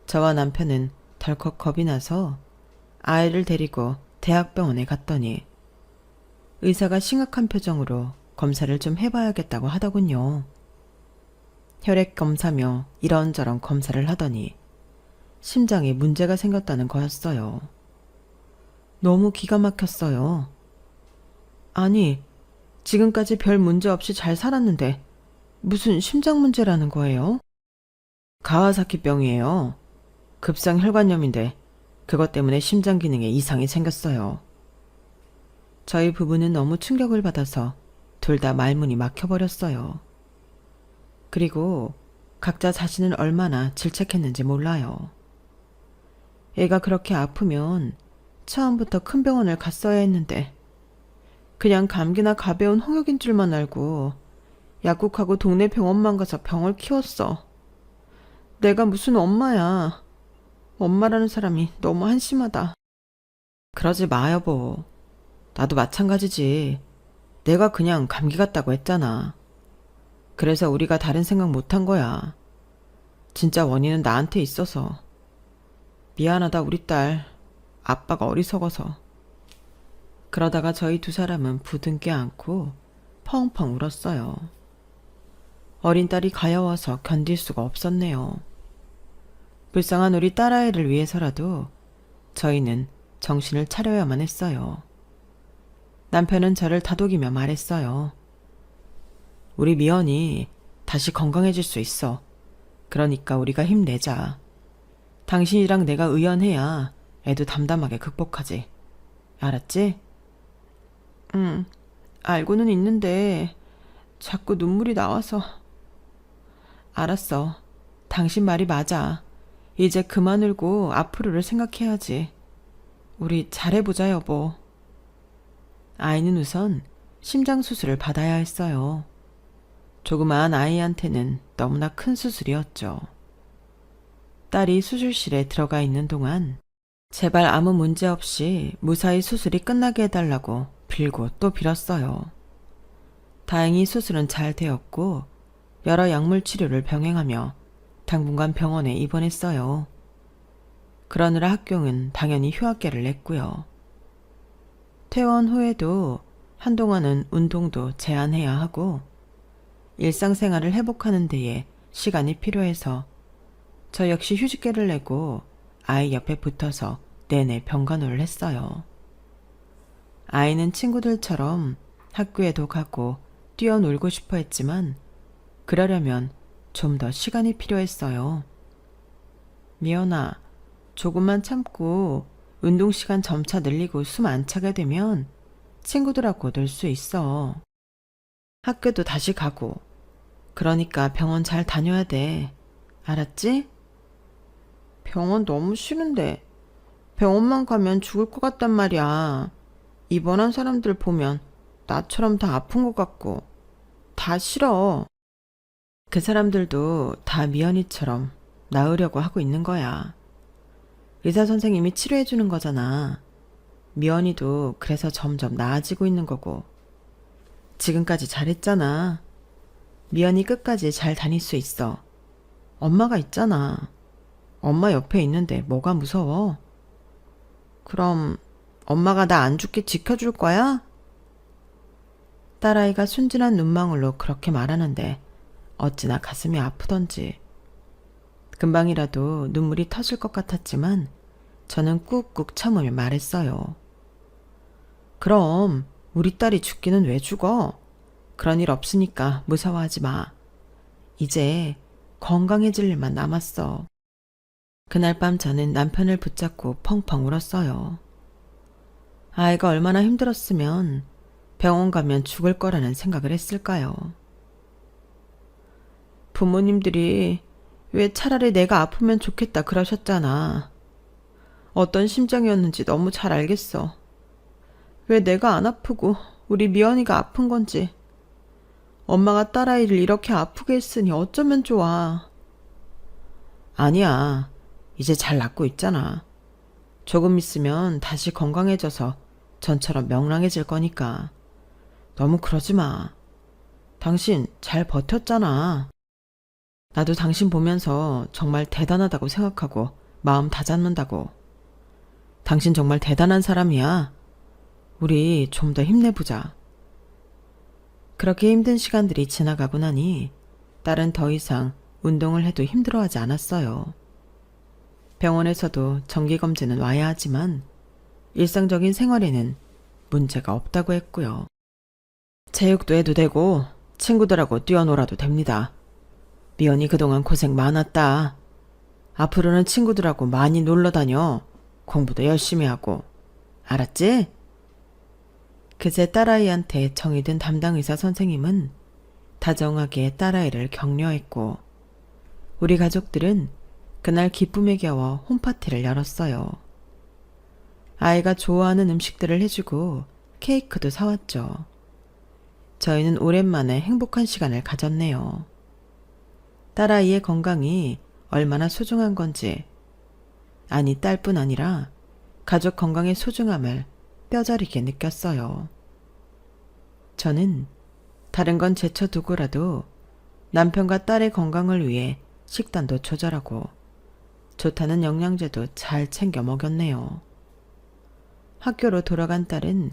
저와 남편은 덜컥 겁이 나서 아이를 데리고 대학병원에 갔더니 의사가 심각한 표정으로 검사를 좀 해봐야겠다고 하더군요. 혈액 검사며 이런저런 검사를 하더니 심장에 문제가 생겼다는 거였어요. 너무 기가 막혔어요. 아니, 지금까지 별 문제 없이 잘 살았는데 무슨 심장 문제라는 거예요? 가와사키병이에요. 급성 혈관염인데 그것 때문에 심장 기능에 이상이 생겼어요. 저희 부부는 너무 충격을 받아서 둘 다 말문이 막혀버렸어요. 그리고 각자 자신은 얼마나 질책했는지 몰라요. 애가 그렇게 아프면 처음부터 큰 병원을 갔어야 했는데 그냥 감기나 가벼운 홍역인 줄만 알고 약국하고 동네 병원만 가서 병을 키웠어. 내가 무슨 엄마야. 엄마라는 사람이 너무 한심하다. 그러지 마, 여보. 나도 마찬가지지. 내가 그냥 감기 같다고 했잖아. 그래서 우리가 다른 생각 못한 거야. 진짜 원인은 나한테 있어서. 미안하다, 우리 딸. 아빠가 어리석어서. 그러다가 저희 두 사람은 부둥켜 안고 펑펑 울었어요. 어린 딸이 가여워서 견딜 수가 없었네요. 불쌍한 우리 딸아이를 위해서라도 저희는 정신을 차려야만 했어요. 남편은 저를 다독이며 말했어요. 우리 미연이 다시 건강해질 수 있어. 그러니까 우리가 힘내자. 당신이랑 내가 의연해야 애도 담담하게 극복하지. 알았지? 응, 알고는 있는데 자꾸 눈물이 나와서. 알았어. 당신 말이 맞아. 이제 그만 울고 앞으로를 생각해야지. 우리 잘해보자, 여보. 아이는 우선 심장 수술을 받아야 했어요. 조그마한 아이한테는 너무나 큰 수술이었죠. 딸이 수술실에 들어가 있는 동안 제발 아무 문제 없이 무사히 수술이 끝나게 해달라고 빌고 또 빌었어요. 다행히 수술은 잘 되었고 여러 약물 치료를 병행하며 당분간 병원에 입원했어요. 그러느라 학교는 당연히 휴학계를 냈고요. 퇴원 후에도 한동안은 운동도 제한해야 하고 일상생활을 회복하는 데에 시간이 필요해서 저 역시 휴직계를 내고 아이 옆에 붙어서 내내 병간호를 했어요. 아이는 친구들처럼 학교에도 가고 뛰어놀고 싶어 했지만 그러려면 좀 더 시간이 필요했어요. 미연아, 조금만 참고 운동 시간 점차 늘리고 숨 안 차게 되면 친구들하고 놀 수 있어. 학교도 다시 가고. 그러니까 병원 잘 다녀야 돼. 알았지? 병원 너무 싫은데. 병원만 가면 죽을 것 같단 말이야. 입원한 사람들 보면 나처럼 다 아픈 것 같고. 다 싫어. 그 사람들도 다 미연이처럼 나으려고 하고 있는 거야. 의사 선생님이 치료해 주는 거잖아. 미연이도 그래서 점점 나아지고 있는 거고. 지금까지 잘했잖아. 미연이 끝까지 잘 다닐 수 있어. 엄마가 있잖아. 엄마 옆에 있는데 뭐가 무서워? 그럼 엄마가 나 안 죽게 지켜줄 거야? 딸아이가 순진한 눈망울로 그렇게 말하는데 어찌나 가슴이 아프던지. 금방이라도 눈물이 터질 것 같았지만 저는 꾹꾹 참으며 말했어요. 그럼 우리 딸이 죽기는 왜 죽어? 그런 일 없으니까 무서워하지 마. 이제 건강해질 일만 남았어. 그날 밤 저는 남편을 붙잡고 펑펑 울었어요. 아이가 얼마나 힘들었으면 병원 가면 죽을 거라는 생각을 했을까요? 부모님들이 왜 차라리 내가 아프면 좋겠다 그러셨잖아. 어떤 심정이었는지 너무 잘 알겠어. 왜 내가 안 아프고 우리 미연이가 아픈 건지. 엄마가 딸아이를 이렇게 아프게 했으니 어쩌면 좋아. 아니야. 이제 잘 낫고 있잖아. 조금 있으면 다시 건강해져서 전처럼 명랑해질 거니까. 너무 그러지 마. 당신 잘 버텼잖아. 나도 당신 보면서 정말 대단하다고 생각하고 마음 다잡는다고. 당신 정말 대단한 사람이야. 우리 좀 더 힘내보자. 그렇게 힘든 시간들이 지나가고 나니 딸은 더 이상 운동을 해도 힘들어하지 않았어요. 병원에서도 정기검진은 와야 하지만 일상적인 생활에는 문제가 없다고 했고요. 체육도 해도 되고 친구들하고 뛰어놀아도 됩니다. 미연이 그동안 고생 많았다. 앞으로는 친구들하고 많이 놀러 다녀. 공부도 열심히 하고. 알았지? 그제 딸아이한테 정이 든 담당 의사 선생님은 다정하게 딸아이를 격려했고 우리 가족들은 그날 기쁨에 겨워 홈파티를 열었어요. 아이가 좋아하는 음식들을 해주고 케이크도 사왔죠. 저희는 오랜만에 행복한 시간을 가졌네요. 딸아이의 건강이 얼마나 소중한 건지, 아니 딸뿐 아니라 가족 건강의 소중함을 뼈저리게 느꼈어요. 저는 다른 건 제쳐두고라도 남편과 딸의 건강을 위해 식단도 조절하고 좋다는 영양제도 잘 챙겨 먹였네요. 학교로 돌아간 딸은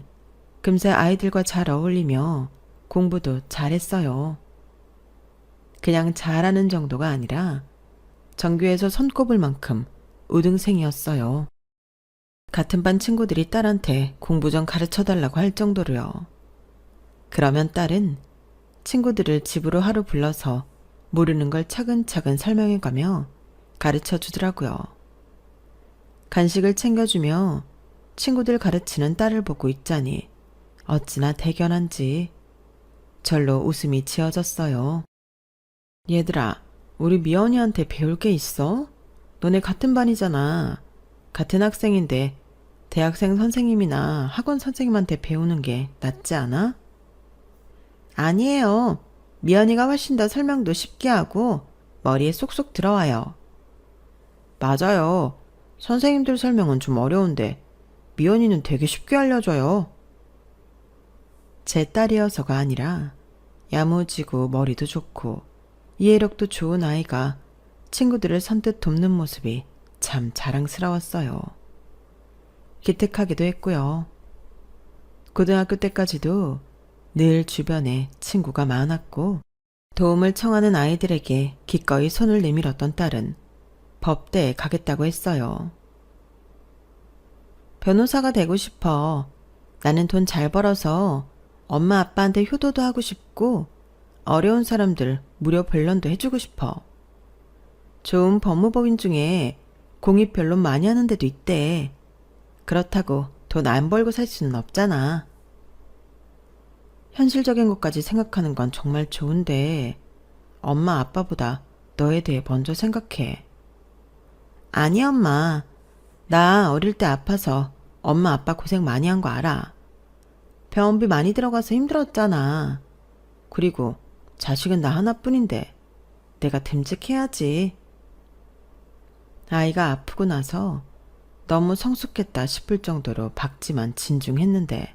금세 아이들과 잘 어울리며 공부도 잘했어요. 그냥 잘하는 정도가 아니라 전교에서 손꼽을 만큼 우등생이었어요. 같은 반 친구들이 딸한테 공부 좀 가르쳐달라고 할 정도로요. 그러면 딸은 친구들을 집으로 하루 불러서 모르는 걸 차근차근 설명해가며 가르쳐 주더라고요. 간식을 챙겨주며 친구들 가르치는 딸을 보고 있자니 어찌나 대견한지 절로 웃음이 지어졌어요. 얘들아, 우리 미연이한테 배울 게 있어? 너네 같은 반이잖아. 같은 학생인데 대학생 선생님이나 학원 선생님한테 배우는 게 낫지 않아? 아니에요. 미연이가 훨씬 더 설명도 쉽게 하고 머리에 쏙쏙 들어와요. 맞아요. 선생님들 설명은 좀 어려운데 미연이는 되게 쉽게 알려줘요. 제 딸이어서가 아니라 야무지고 머리도 좋고 이해력도 좋은 아이가 친구들을 선뜻 돕는 모습이 참 자랑스러웠어요. 기특하기도 했고요. 고등학교 때까지도 늘 주변에 친구가 많았고 도움을 청하는 아이들에게 기꺼이 손을 내밀었던 딸은 법대에 가겠다고 했어요. 변호사가 되고 싶어. 나는 돈 잘 벌어서 엄마 아빠한테 효도도 하고 싶고 어려운 사람들 무료 변론도 해주고 싶어. 좋은 법무법인 중에 공익 변론 많이 하는 데도 있대. 그렇다고 돈 안 벌고 살 수는 없잖아. 현실적인 것까지 생각하는 건 정말 좋은데 엄마 아빠보다 너에 대해 먼저 생각해. 아니 엄마. 나 어릴 때 아파서 엄마 아빠 고생 많이 한 거 알아. 병원비 많이 들어가서 힘들었잖아. 그리고 자식은 나 하나뿐인데 내가 듬직해야지. 아이가 아프고 나서 너무 성숙했다 싶을 정도로 박지만 진중했는데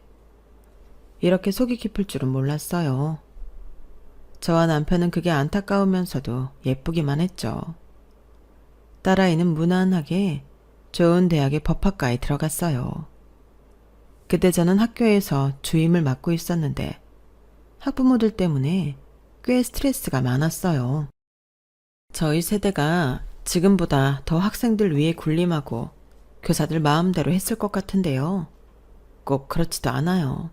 이렇게 속이 깊을 줄은 몰랐어요. 저와 남편은 그게 안타까우면서도 예쁘기만 했죠. 딸아이는 무난하게 좋은 대학의 법학과에 들어갔어요. 그때 저는 학교에서 주임을 맡고 있었는데 학부모들 때문에 꽤 스트레스가 많았어요. 저희 세대가 지금보다 더 학생들 위에 군림하고 교사들 마음대로 했을 것 같은데요. 꼭 그렇지도 않아요.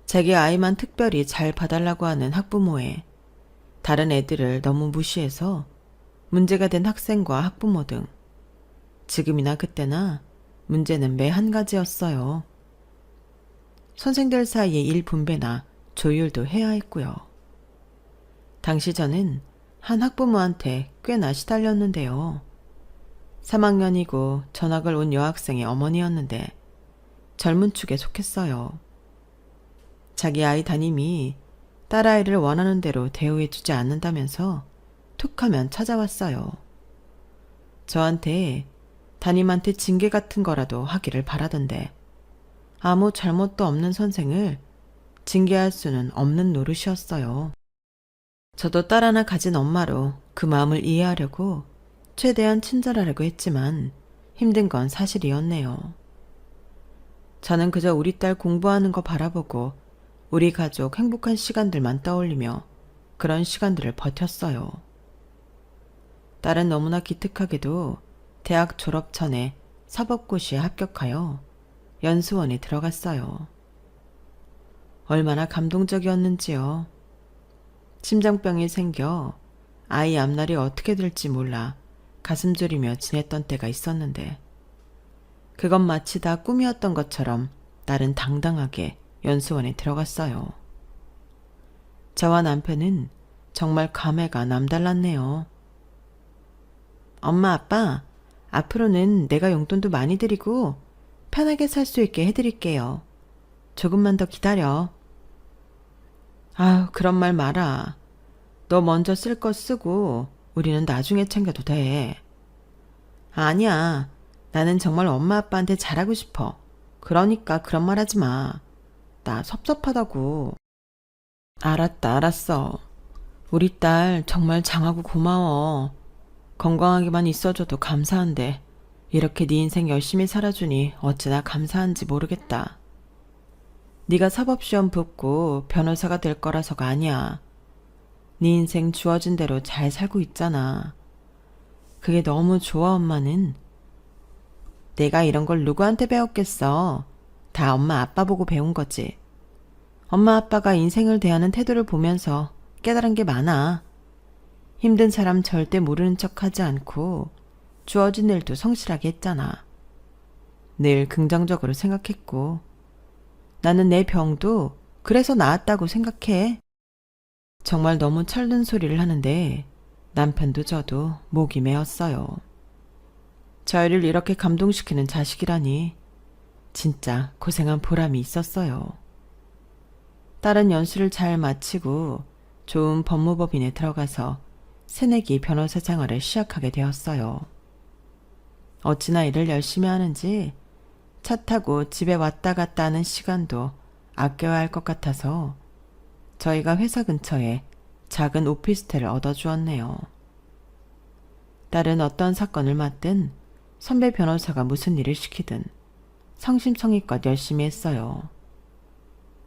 자기 아이만 특별히 잘 봐달라고 하는 학부모에 다른 애들을 너무 무시해서 문제가 된 학생과 학부모 등 지금이나 그때나 문제는 매 한 가지였어요. 선생들 사이의 일 분배나 조율도 해야 했고요. 당시 저는 한 학부모한테 꽤나 시달렸는데요. 3학년이고 전학을 온 여학생의 어머니였는데 젊은 축에 속했어요. 자기 아이 담임이 딸아이를 원하는 대로 대우해주지 않는다면서 툭하면 찾아왔어요. 저한테 담임한테 징계 같은 거라도 하기를 바라던데 아무 잘못도 없는 선생을 징계할 수는 없는 노릇이었어요. 저도 딸 하나 가진 엄마로 그 마음을 이해하려고 최대한 친절하려고 했지만 힘든 건 사실이었네요. 저는 그저 우리 딸 공부하는 거 바라보고 우리 가족 행복한 시간들만 떠올리며 그런 시간들을 버텼어요. 딸은 너무나 기특하게도 대학 졸업 전에 사법고시에 합격하여 연수원에 들어갔어요. 얼마나 감동적이었는지요. 심장병이 생겨 아이 앞날이 어떻게 될지 몰라 가슴 졸이며 지냈던 때가 있었는데 그건 마치 다 꿈이었던 것처럼 딸은 당당하게 연수원에 들어갔어요. 저와 남편은 정말 감회가 남달랐네요. 엄마, 아빠, 앞으로는 내가 용돈도 많이 드리고 편하게 살 수 있게 해드릴게요. 조금만 더 기다려. 아유, 그런 말 마라. 너 먼저 쓸 거 쓰고 우리는 나중에 챙겨도 돼. 아니야. 나는 정말 엄마 아빠한테 잘하고 싶어. 그러니까 그런 말 하지 마. 나 섭섭하다고. 알았다, 알았어. 우리 딸 정말 장하고 고마워. 건강하게만 있어줘도 감사한데 이렇게 네 인생 열심히 살아주니 어찌나 감사한지 모르겠다. 네가 사법시험 붙고 변호사가 될 거라서가 아니야. 네 인생 주어진 대로 잘 살고 있잖아. 그게 너무 좋아. 엄마는. 내가 이런 걸 누구한테 배웠겠어. 다 엄마 아빠 보고 배운 거지. 엄마 아빠가 인생을 대하는 태도를 보면서 깨달은 게 많아. 힘든 사람 절대 모르는 척 하지 않고 주어진 일도 성실하게 했잖아. 늘 긍정적으로 생각했고 나는 내 병도 그래서 나았다고 생각해. 정말 너무 철든 소리를 하는데 남편도 저도 목이 메었어요. 저희를 이렇게 감동시키는 자식이라니 진짜 고생한 보람이 있었어요. 딸은 연수를 잘 마치고 좋은 법무법인에 들어가서 새내기 변호사 생활을 시작하게 되었어요. 어찌나 일을 열심히 하는지 차 타고 집에 왔다 갔다 하는 시간도 아껴야 할 것 같아서 저희가 회사 근처에 작은 오피스텔을 얻어주었네요. 딸은 어떤 사건을 맡든 선배 변호사가 무슨 일을 시키든 성심성의껏 열심히 했어요.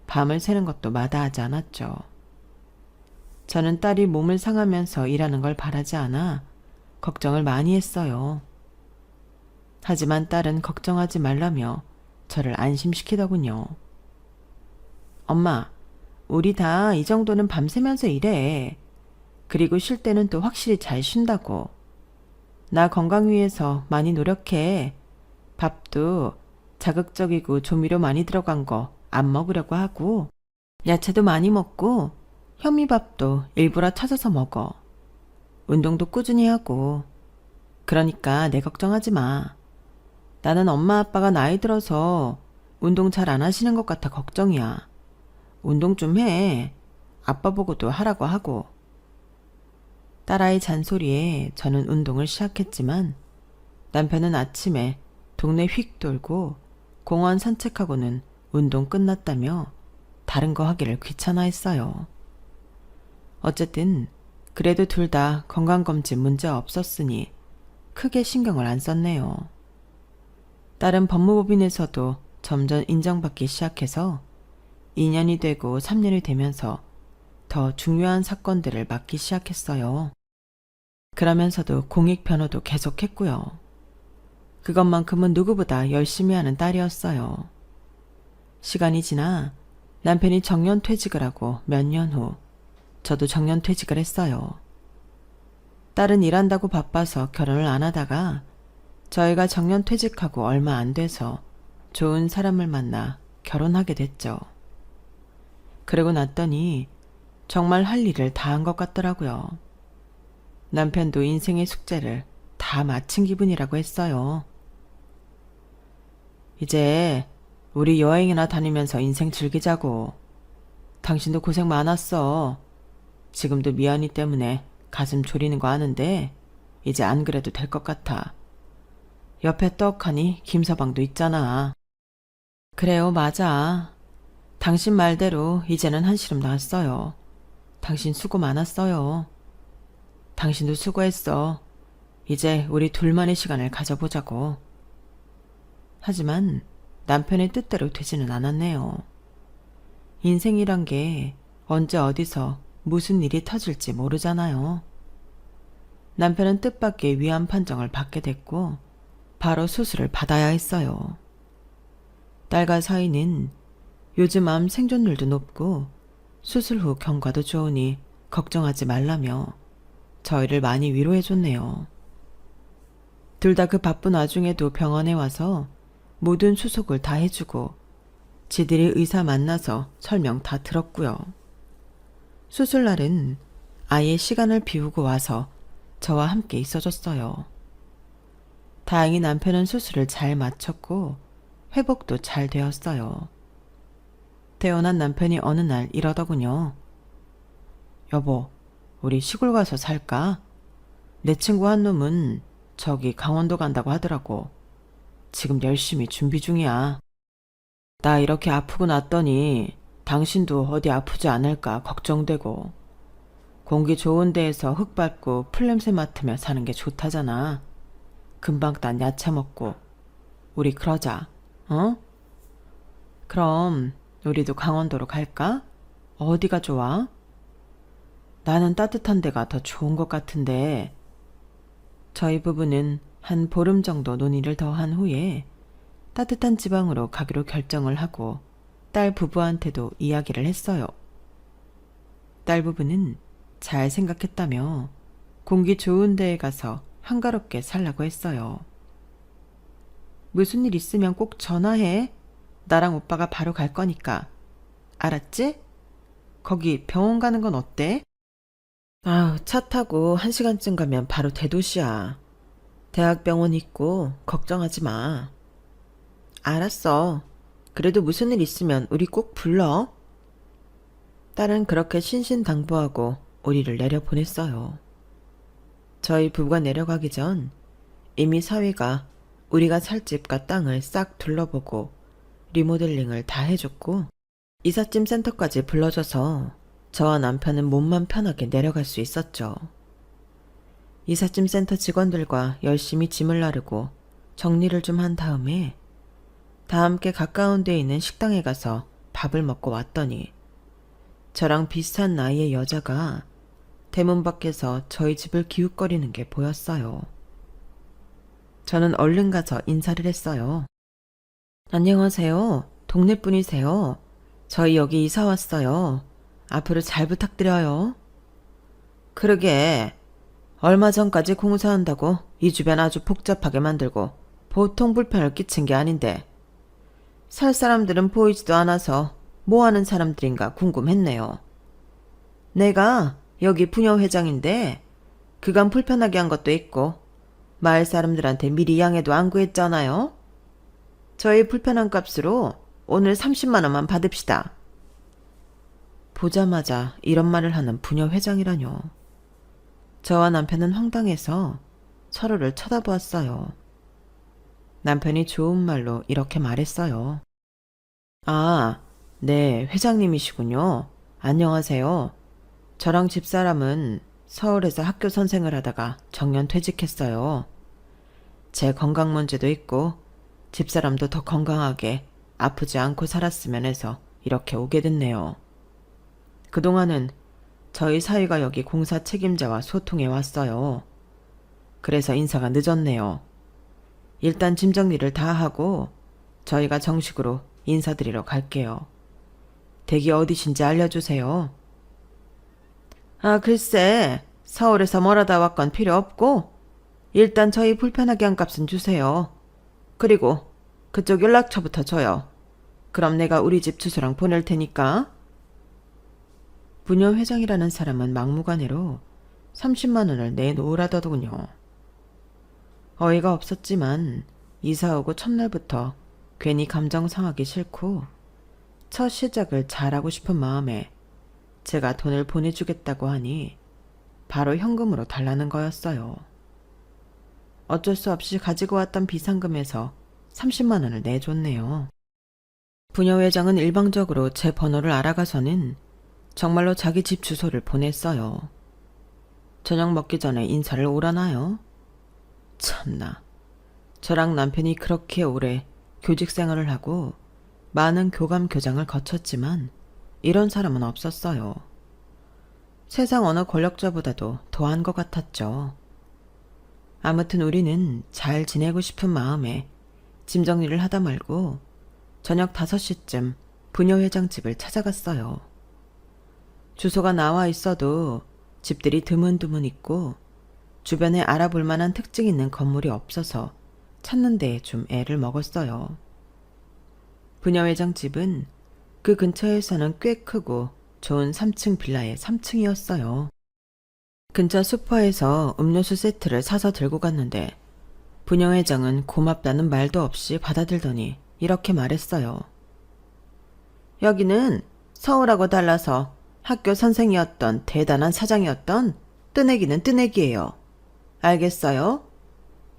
밤을 새는 것도 마다하지 않았죠. 저는 딸이 몸을 상하면서 일하는 걸 바라지 않아 걱정을 많이 했어요. 하지만 딸은 걱정하지 말라며 저를 안심시키더군요. 엄마, 우리 다 이 정도는 밤새면서 일해. 그리고 쉴 때는 또 확실히 잘 쉰다고. 나 건강 위해서 많이 노력해. 밥도 자극적이고 조미료 많이 들어간 거 안 먹으려고 하고 야채도 많이 먹고 현미밥도 일부러 찾아서 먹어. 운동도 꾸준히 하고. 그러니까 내 걱정하지 마. 나는 엄마 아빠가 나이 들어서 운동 잘 안 하시는 것 같아 걱정이야. 운동 좀 해. 아빠 보고도 하라고 하고. 딸아이 잔소리에 저는 운동을 시작했지만 남편은 아침에 동네 휙 돌고 공원 산책하고는 운동 끝났다며 다른 거 하기를 귀찮아했어요. 어쨌든 그래도 둘 다 건강검진 문제 없었으니 크게 신경을 안 썼네요. 딸은 법무법인에서도 점점 인정받기 시작해서 2년이 되고 3년이 되면서 더 중요한 사건들을 맡기 시작했어요. 그러면서도 공익변호도 계속했고요. 그것만큼은 누구보다 열심히 하는 딸이었어요. 시간이 지나 남편이 정년퇴직을 하고 몇 년 후 저도 정년퇴직을 했어요. 딸은 일한다고 바빠서 결혼을 안 하다가 저희가 정년퇴직하고 얼마 안 돼서 좋은 사람을 만나 결혼하게 됐죠. 그러고 났더니 정말 할 일을 다 한 것 같더라고요. 남편도 인생의 숙제를 다 마친 기분이라고 했어요. 이제 우리 여행이나 다니면서 인생 즐기자고. 당신도 고생 많았어. 지금도 미연이 때문에 가슴 졸이는 거 아는데 이제 안 그래도 될 것 같아. 옆에 떡하니 김서방도 있잖아. 그래요, 맞아. 당신 말대로 이제는 한시름 났어요. 당신 수고 많았어요. 당신도 수고했어. 이제 우리 둘만의 시간을 가져보자고. 하지만 남편의 뜻대로 되지는 않았네요. 인생이란 게 언제 어디서 무슨 일이 터질지 모르잖아요. 남편은 뜻밖의 위암 판정을 받게 됐고 바로 수술을 받아야 했어요. 딸과 사이는 요즘 암 생존율도 높고 수술 후 경과도 좋으니 걱정하지 말라며 저희를 많이 위로해줬네요. 둘 다 그 바쁜 와중에도 병원에 와서 모든 수속을 다 해주고 지들이 의사 만나서 설명 다 들었고요. 수술날은 아예 시간을 비우고 와서 저와 함께 있어줬어요. 다행히 남편은 수술을 잘 마쳤고 회복도 잘 되었어요. 태어난 남편이 어느 날 이러더군요. 여보, 우리 시골 가서 살까? 내 친구 한 놈은 저기 강원도 간다고 하더라고. 지금 열심히 준비 중이야. 나 이렇게 아프고 났더니 당신도 어디 아프지 않을까 걱정되고. 공기 좋은 데에서 흙 밟고 풀냄새 맡으며 사는 게 좋다잖아. 금방 딴 야채 먹고. 우리 그러자, 어? 그럼 우리도 강원도로 갈까? 어디가 좋아? 나는 따뜻한 데가 더 좋은 것 같은데. 저희 부부는 한 보름 정도 논의를 더 한 후에 따뜻한 지방으로 가기로 결정을 하고 딸 부부한테도 이야기를 했어요. 딸 부부는 잘 생각했다며 공기 좋은 데에 가서 한가롭게 살라고 했어요. 무슨 일 있으면 꼭 전화해. 나랑 오빠가 바로 갈 거니까. 알았지? 거기 병원 가는 건 어때? 아우, 차 타고 1시간쯤 가면 바로 대도시야. 대학병원 있고 걱정하지 마. 알았어. 그래도 무슨 일 있으면 우리 꼭 불러. 딸은 그렇게 신신당부하고 우리를 내려보냈어요. 저희 부부가 내려가기 전 이미 사위가 우리가 살 집과 땅을 싹 둘러보고 리모델링을 다 해줬고 이삿짐 센터까지 불러줘서 저와 남편은 몸만 편하게 내려갈 수 있었죠. 이삿짐 센터 직원들과 열심히 짐을 나르고 정리를 좀 한 다음에 다 함께 가까운 데에 있는 식당에 가서 밥을 먹고 왔더니 저랑 비슷한 나이의 여자가 대문 밖에서 저희 집을 기웃거리는 게 보였어요. 저는 얼른 가서 인사를 했어요. 안녕하세요. 동네 분이세요? 저희 여기 이사 왔어요. 앞으로 잘 부탁드려요. 그러게, 얼마 전까지 공사한다고 이 주변 아주 복잡하게 만들고 보통 불편을 끼친 게 아닌데 살 사람들은 보이지도 않아서 뭐 하는 사람들인가 궁금했네요. 내가 여기 부녀회장인데 그간 불편하게 한 것도 있고 마을 사람들한테 미리 양해도 안 구했잖아요. 저희 불편한 값으로 오늘 30만 원만 받읍시다. 보자마자 이런 말을 하는 부녀회장이라뇨. 저와 남편은 황당해서 서로를 쳐다보았어요. 남편이 좋은 말로 이렇게 말했어요. 아, 네, 회장님이시군요. 안녕하세요. 저랑 집사람은 서울에서 학교 선생을 하다가 정년 퇴직했어요. 제 건강 문제도 있고 집사람도 더 건강하게 아프지 않고 살았으면 해서 이렇게 오게 됐네요. 그동안은 저희 사위가 여기 공사 책임자와 소통해 왔어요. 그래서 인사가 늦었네요. 일단 짐 정리를 다 하고 저희가 정식으로 인사드리러 갈게요. 댁이 어디신지 알려주세요. 아, 글쎄, 서울에서 멀어다 왔건 필요 없고 일단 저희 불편하게 한 값은 주세요. 그리고 그쪽 연락처부터 줘요. 그럼 내가 우리 집 주소랑 보낼 테니까. 부녀회장이라는 사람은 막무가내로 30만 원을 내놓으라더군요. 어이가 없었지만 이사 오고 첫날부터 괜히 감정 상하기 싫고 첫 시작을 잘하고 싶은 마음에 제가 돈을 보내주겠다고 하니 바로 현금으로 달라는 거였어요. 어쩔 수 없이 가지고 왔던 비상금에서 30만 원을 내줬네요. 부녀회장은 일방적으로 제 번호를 알아가서는 정말로 자기 집 주소를 보냈어요. 저녁 먹기 전에 인사를 오라나요? 참나, 저랑 남편이 그렇게 오래 교직 생활을 하고 많은 교감 교장을 거쳤지만 이런 사람은 없었어요. 세상 어느 권력자보다도 더한 것 같았죠. 아무튼 우리는 잘 지내고 싶은 마음에 짐 정리를 하다 말고 저녁 5시쯤 부녀회장 집을 찾아갔어요. 주소가 나와 있어도 집들이 드문드문 있고 주변에 알아볼 만한 특징 있는 건물이 없어서 찾는 데에 좀 애를 먹었어요. 부녀회장 집은 그 근처에서는 꽤 크고 좋은 3층 빌라의 3층이었어요. 근처 슈퍼에서 음료수 세트를 사서 들고 갔는데 부녀회장은 고맙다는 말도 없이 받아들더니 이렇게 말했어요. 여기는 서울하고 달라서 학교 선생이었던 대단한 사장이었던 뜨내기는 뜨내기예요. 알겠어요?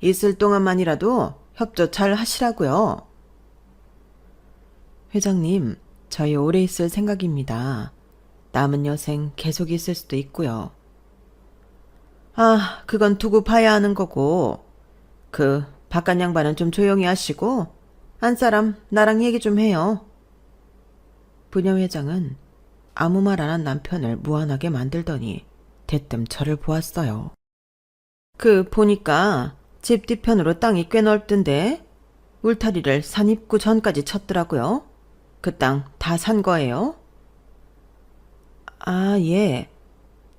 있을 동안만이라도 협조 잘 하시라고요. 회장님, 저희 오래 있을 생각입니다. 남은 여생 계속 있을 수도 있고요. 아, 그건 두고 봐야 하는 거고 그 바깥 양반은 좀 조용히 하시고 한 사람 나랑 얘기 좀 해요. 부녀회장은 아무 말 안 한 남편을 무안하게 만들더니 대뜸 저를 보았어요. 보니까 집 뒤편으로 땅이 꽤 넓던데 울타리를 산 입구 전까지 쳤더라고요. 그 땅 다 산 거예요? 아, 예.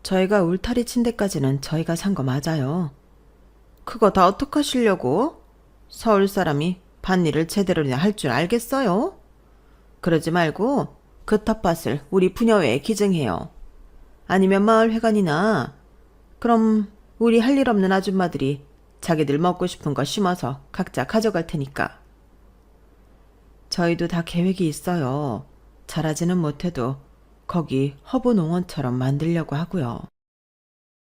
저희가 울타리 친 데까지는 저희가 산 거 맞아요. 그거 다 어떡하시려고? 서울 사람이 밭일을 제대로나 할 줄 알겠어요? 그러지 말고 그 텃밭을 우리 부녀회에 기증해요. 아니면 마을 회관이나 그럼 우리 할 일 없는 아줌마들이 자기들 먹고 싶은 거 심어서 각자 가져갈 테니까. 저희도 다 계획이 있어요. 잘하지는 못해도 거기 허브농원처럼 만들려고 하고요.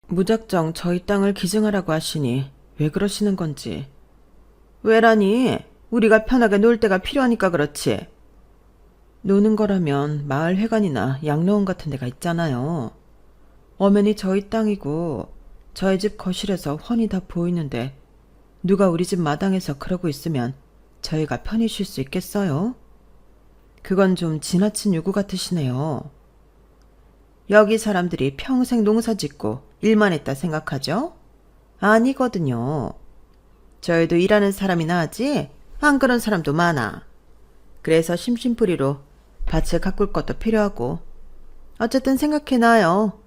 무작정 저희 땅을 기증하라고 하시니 왜 그러시는 건지. 왜라니? 우리가 편하게 놀 데가 필요하니까 그렇지. 노는 거라면 마을 회관이나 양로원 같은 데가 있잖아요. 엄연히 저희 땅이고 저희 집 거실에서 훤히 다 보이는데 누가 우리 집 마당에서 그러고 있으면 저희가 편히 쉴 수 있겠어요? 그건 좀 지나친 요구 같으시네요. 여기 사람들이 평생 농사 짓고 일만 했다 생각하죠? 아니거든요. 저희도 일하는 사람이나 하지 안 그런 사람도 많아. 그래서 심심풀이로 밭을 가꿀 것도 필요하고 어쨌든 생각해놔요.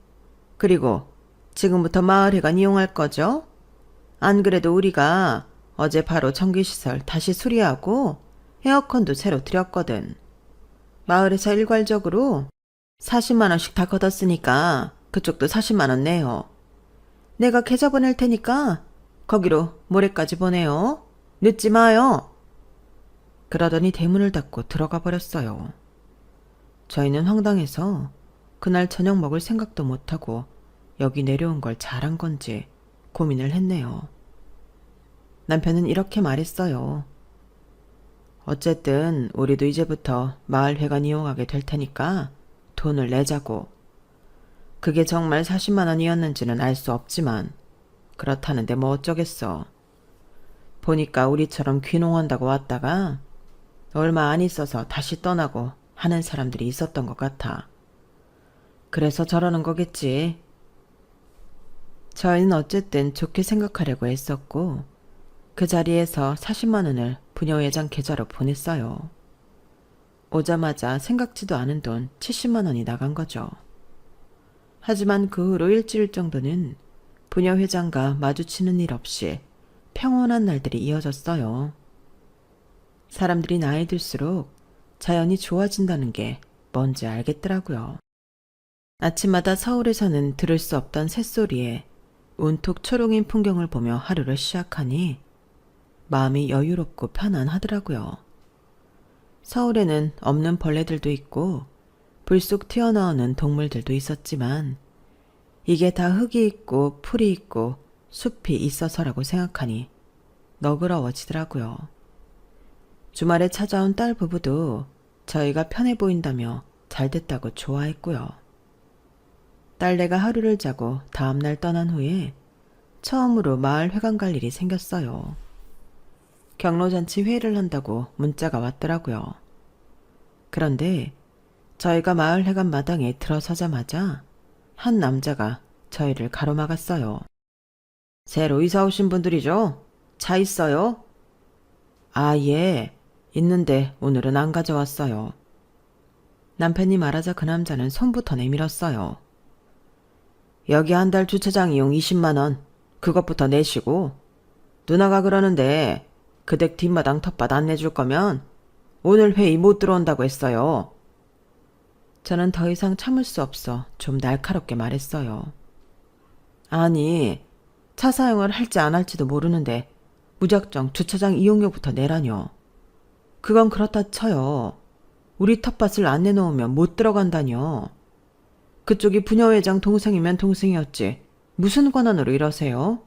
그리고 지금부터 마을회관 이용할 거죠? 안 그래도 우리가 어제 바로 전기시설 다시 수리하고 에어컨도 새로 들였거든. 마을에서 일괄적으로 40만 원씩 다 걷었으니까 그쪽도 40만 원 내요. 내가 계좌 보낼 테니까 거기로 모레까지 보내요. 늦지 마요. 그러더니 대문을 닫고 들어가 버렸어요. 저희는 황당해서 그날 저녁 먹을 생각도 못하고 여기 내려온 걸 잘한 건지 고민을 했네요. 남편은 이렇게 말했어요. 어쨌든 우리도 이제부터 마을회관 이용하게 될 테니까 돈을 내자고. 그게 정말 40만 원이었는지는 알 수 없지만 그렇다는데 뭐 어쩌겠어. 보니까 우리처럼 귀농한다고 왔다가 얼마 안 있어서 다시 떠나고 하는 사람들이 있었던 것 같아. 그래서 저러는 거겠지. 저희는 어쨌든 좋게 생각하려고 했었고 그 자리에서 40만 원을 부녀회장 계좌로 보냈어요. 오자마자 생각지도 않은 돈 70만 원이 나간 거죠. 하지만 그 후로 일주일 정도는 부녀회장과 마주치는 일 없이 평온한 날들이 이어졌어요. 사람들이 나이 들수록 자연이 좋아진다는 게 뭔지 알겠더라고요. 아침마다 서울에서는 들을 수 없던 새소리에 온통 초롱인 풍경을 보며 하루를 시작하니 마음이 여유롭고 편안하더라고요. 서울에는 없는 벌레들도 있고 불쑥 튀어나오는 동물들도 있었지만 이게 다 흙이 있고 풀이 있고 숲이 있어서라고 생각하니 너그러워지더라고요. 주말에 찾아온 딸 부부도 저희가 편해 보인다며 잘 됐다고 좋아했고요. 딸내가 하루를 자고 다음날 떠난 후에 처음으로 마을 회관 갈 일이 생겼어요. 경로잔치 회의를 한다고 문자가 왔더라고요. 그런데 저희가 마을회관 마당에 들어서자마자 한 남자가 저희를 가로막았어요. 새로 이사 오신 분들이죠? 차 있어요? 아, 예. 있는데 오늘은 안 가져왔어요. 남편이 말하자 그 남자는 손부터 내밀었어요. 여기 한 달 주차장 이용 20만 원. 그것부터 내시고 누나가 그러는데 그 댁 뒷마당 텃밭 안 내줄 거면 오늘 회의 못 들어온다고 했어요. 저는 더 이상 참을 수 없어 좀 날카롭게 말했어요. 아니, 차 사용을 할지 안 할지도 모르는데 무작정 주차장 이용료부터 내라뇨. 그건 그렇다 쳐요. 우리 텃밭을 안 내놓으면 못 들어간다뇨. 그쪽이 부녀회장 동생이면 동생이었지. 무슨 권한으로 이러세요?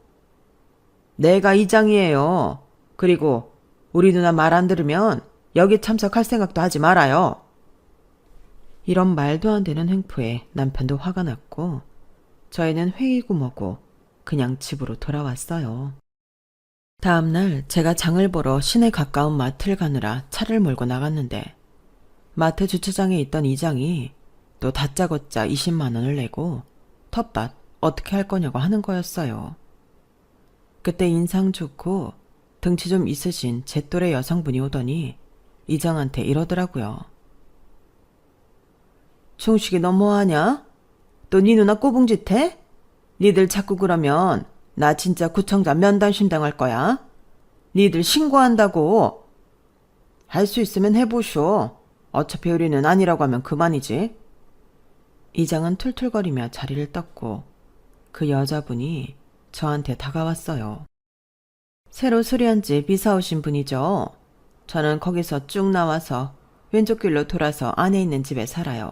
내가 이장이에요. 그리고 우리 누나 말 안 들으면 여기 참석할 생각도 하지 말아요. 이런 말도 안 되는 행포에 남편도 화가 났고 저희는 회의고 뭐고 그냥 집으로 돌아왔어요. 다음날 제가 장을 보러 시내 가까운 마트를 가느라 차를 몰고 나갔는데 마트 주차장에 있던 이장이 또 다짜고짜 20만 원을 내고 텃밭 어떻게 할 거냐고 하는 거였어요. 그때 인상 좋고 등치 좀 있으신 제 또래 여성분이 오더니 이장한테 이러더라고요. 충식이 너 뭐하냐? 또 네 누나 꼬붕짓 해? 니들 자꾸 그러면 나 진짜 구청자 면담심 당할 거야. 니들 신고한다고. 할 수 있으면 해보쇼. 어차피 우리는 아니라고 하면 그만이지. 이장은 툴툴거리며 자리를 떴고 그 여자분이 저한테 다가왔어요. 새로 수리한 집 이사 오신 분이죠. 저는 거기서 쭉 나와서 왼쪽 길로 돌아서 안에 있는 집에 살아요.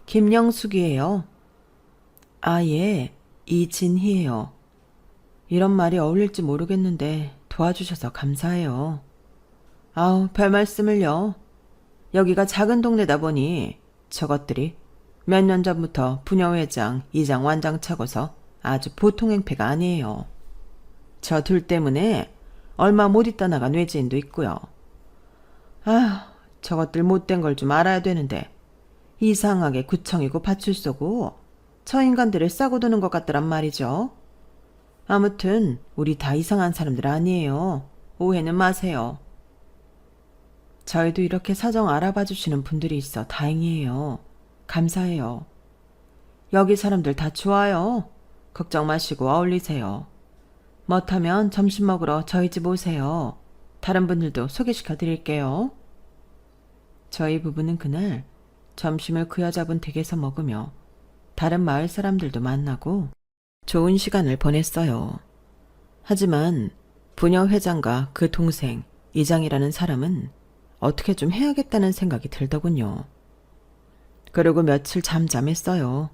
김영숙이에요. 아, 예. 이진희예요. 이런 말이 어울릴지 모르겠는데 도와주셔서 감사해요. 아우, 별 말씀을요. 여기가 작은 동네다 보니 저것들이 몇 년 전부터 부녀회장, 이장 완장차고서 아주 보통 행패가 아니에요. 저 둘 때문에 얼마 못 있다 나간 외지인도 있고요. 아휴, 저것들 못된 걸 좀 알아야 되는데 이상하게 구청이고 파출소고 저 인간들을 싸고 도는 것 같더란 말이죠. 아무튼 우리 다 이상한 사람들 아니에요. 오해는 마세요. 저희도 이렇게 사정 알아봐 주시는 분들이 있어 다행이에요. 감사해요. 여기 사람들 다 좋아요. 걱정 마시고 어울리세요. 못하면 점심 먹으러 저희 집 오세요. 다른 분들도 소개시켜 드릴게요. 저희 부부는 그날 점심을 그 여자분 댁에서 먹으며 다른 마을 사람들도 만나고 좋은 시간을 보냈어요. 하지만 부녀 회장과 그 동생 이장이라는 사람은 어떻게 좀 해야겠다는 생각이 들더군요. 그리고 며칠 잠잠했어요.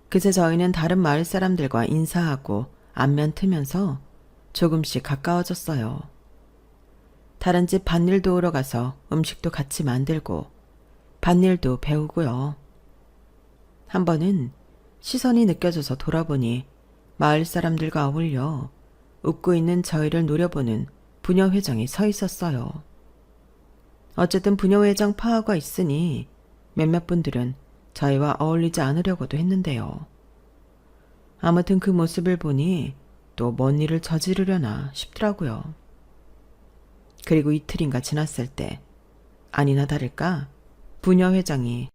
그새 저희는 다른 마을 사람들과 인사하고 안면 트면서 조금씩 가까워졌어요. 다른 집 밭일 도우러 가서 음식도 같이 만들고 밭일도 배우고요. 한 번은 시선이 느껴져서 돌아보니 마을 사람들과 어울려 웃고 있는 저희를 노려보는 부녀회장이 서 있었어요. 어쨌든 부녀회장 파화가 있으니 몇몇 분들은 저희와 어울리지 않으려고도 했는데요. 아무튼 그 모습을 보니 또 뭔 일을 저지르려나 싶더라고요. 그리고 이틀인가 지났을 때 아니나 다를까 부녀회장이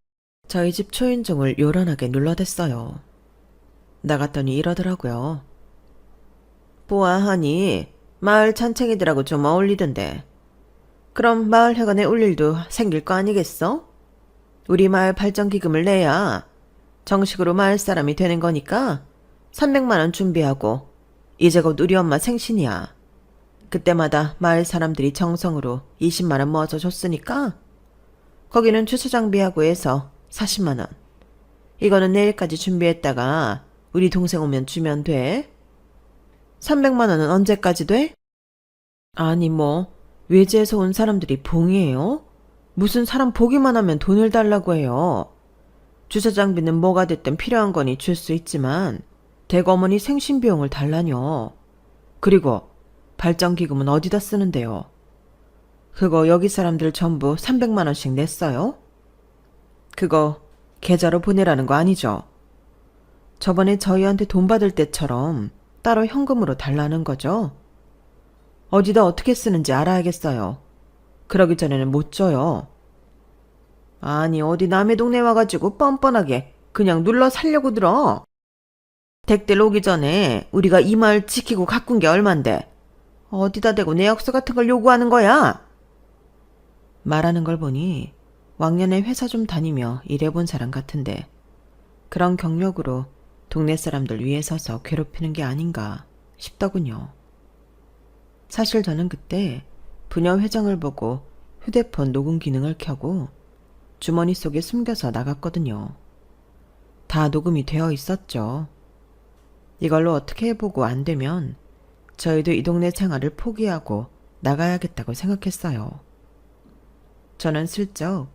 저희 집 초인종을 요란하게 눌러댔어요. 나갔더니 이러더라고요. 보아하니 마을 잔챙이들하고 좀 어울리던데. 그럼 마을 회관에 올 일도 생길 거 아니겠어? 우리 마을 발전기금을 내야 정식으로 마을 사람이 되는 거니까 300만 원 준비하고 이제 곧 우리 엄마 생신이야. 그때마다 마을 사람들이 정성으로 20만 원 모아서 줬으니까 거기는 주차장비하고 해서 40만 원. 이거는 내일까지 준비했다가 우리 동생 오면 주면 돼. 300만 원은 언제까지 돼? 아니 뭐 외지에서 온 사람들이 봉이에요? 무슨 사람 보기만 하면 돈을 달라고 해요. 주차장비는 뭐가 됐든 필요한 거니 줄 수 있지만 댁 어머니 생신 비용을 달라뇨. 그리고 발전기금은 어디다 쓰는데요? 그거 여기 사람들 전부 300만 원씩 냈어요? 그거 계좌로 보내라는 거 아니죠? 저번에 저희한테 돈 받을 때처럼 따로 현금으로 달라는 거죠? 어디다 어떻게 쓰는지 알아야겠어요. 그러기 전에는 못 줘요. 아니 어디 남의 동네 와가지고 뻔뻔하게 그냥 눌러 살려고 들어. 댁들 오기 전에 우리가 이 마을 지키고 가꾼 게 얼만데 어디다 대고 내역서 같은 걸 요구하는 거야? 말하는 걸 보니 왕년에 회사 좀 다니며 일해본 사람 같은데 그런 경력으로 동네 사람들 위에 서서 괴롭히는 게 아닌가 싶더군요. 사실 저는 그때 부녀 회장을 보고 휴대폰 녹음 기능을 켜고 주머니 속에 숨겨서 나갔거든요. 다 녹음이 되어 있었죠. 이걸로 어떻게 해보고 안 되면 저희도 이 동네 생활을 포기하고 나가야겠다고 생각했어요. 저는 슬쩍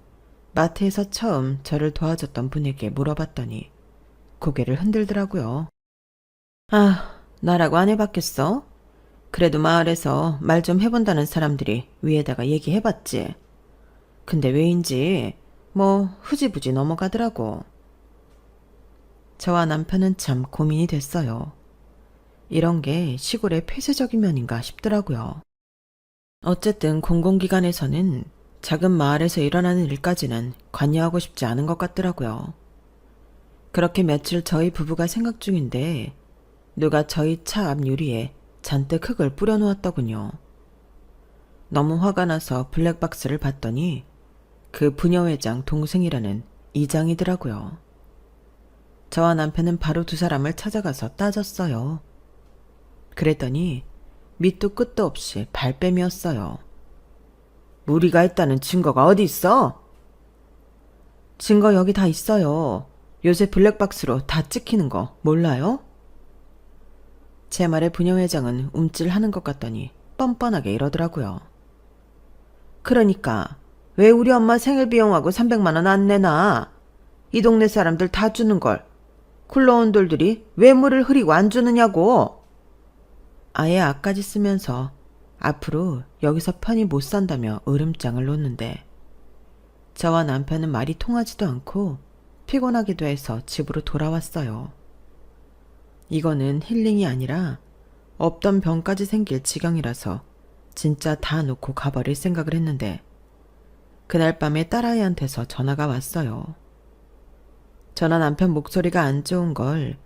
마트에서 처음 저를 도와줬던 분에게 물어봤더니 고개를 흔들더라고요. 아, 나라고 안 해봤겠어? 그래도 마을에서 말 좀 해본다는 사람들이 위에다가 얘기해봤지. 근데 왜인지 뭐 흐지부지 넘어가더라고. 저와 남편은 참 고민이 됐어요. 이런 게 시골의 폐쇄적인 면인가 싶더라고요. 어쨌든 공공기관에서는 작은 마을에서 일어나는 일까지는 관여하고 싶지 않은 것 같더라고요. 그렇게 며칠 저희 부부가 생각 중인데 누가 저희 차 앞 유리에 잔뜩 흙을 뿌려놓았더군요. 너무 화가 나서 블랙박스를 봤더니 그 부녀회장 동생이라는 이장이더라고요. 저와 남편은 바로 두 사람을 찾아가서 따졌어요. 그랬더니 밑도 끝도 없이 발뺌이었어요. 우리가 했다는 증거가 어디 있어? 증거 여기 다 있어요. 요새 블랙박스로 다 찍히는 거 몰라요? 제 말에 부녀회장은 움찔하는 것 같더니 뻔뻔하게 이러더라고요. 그러니까 왜 우리 엄마 생일 비용하고 300만 원 안 내나? 이 동네 사람들 다 주는 걸 굴러온 돌들이 왜 물을 흐리고 안 주느냐고. 아예 앞까지 쓰면서 앞으로 여기서 편히 못 산다며 으름장을 놓는데 저와 남편은 말이 통하지도 않고 피곤하기도 해서 집으로 돌아왔어요. 이거는 힐링이 아니라 없던 병까지 생길 지경이라서 진짜 다 놓고 가버릴 생각을 했는데 그날 밤에 딸아이한테서 전화가 왔어요. 저나 남편 목소리가 안 좋은 걸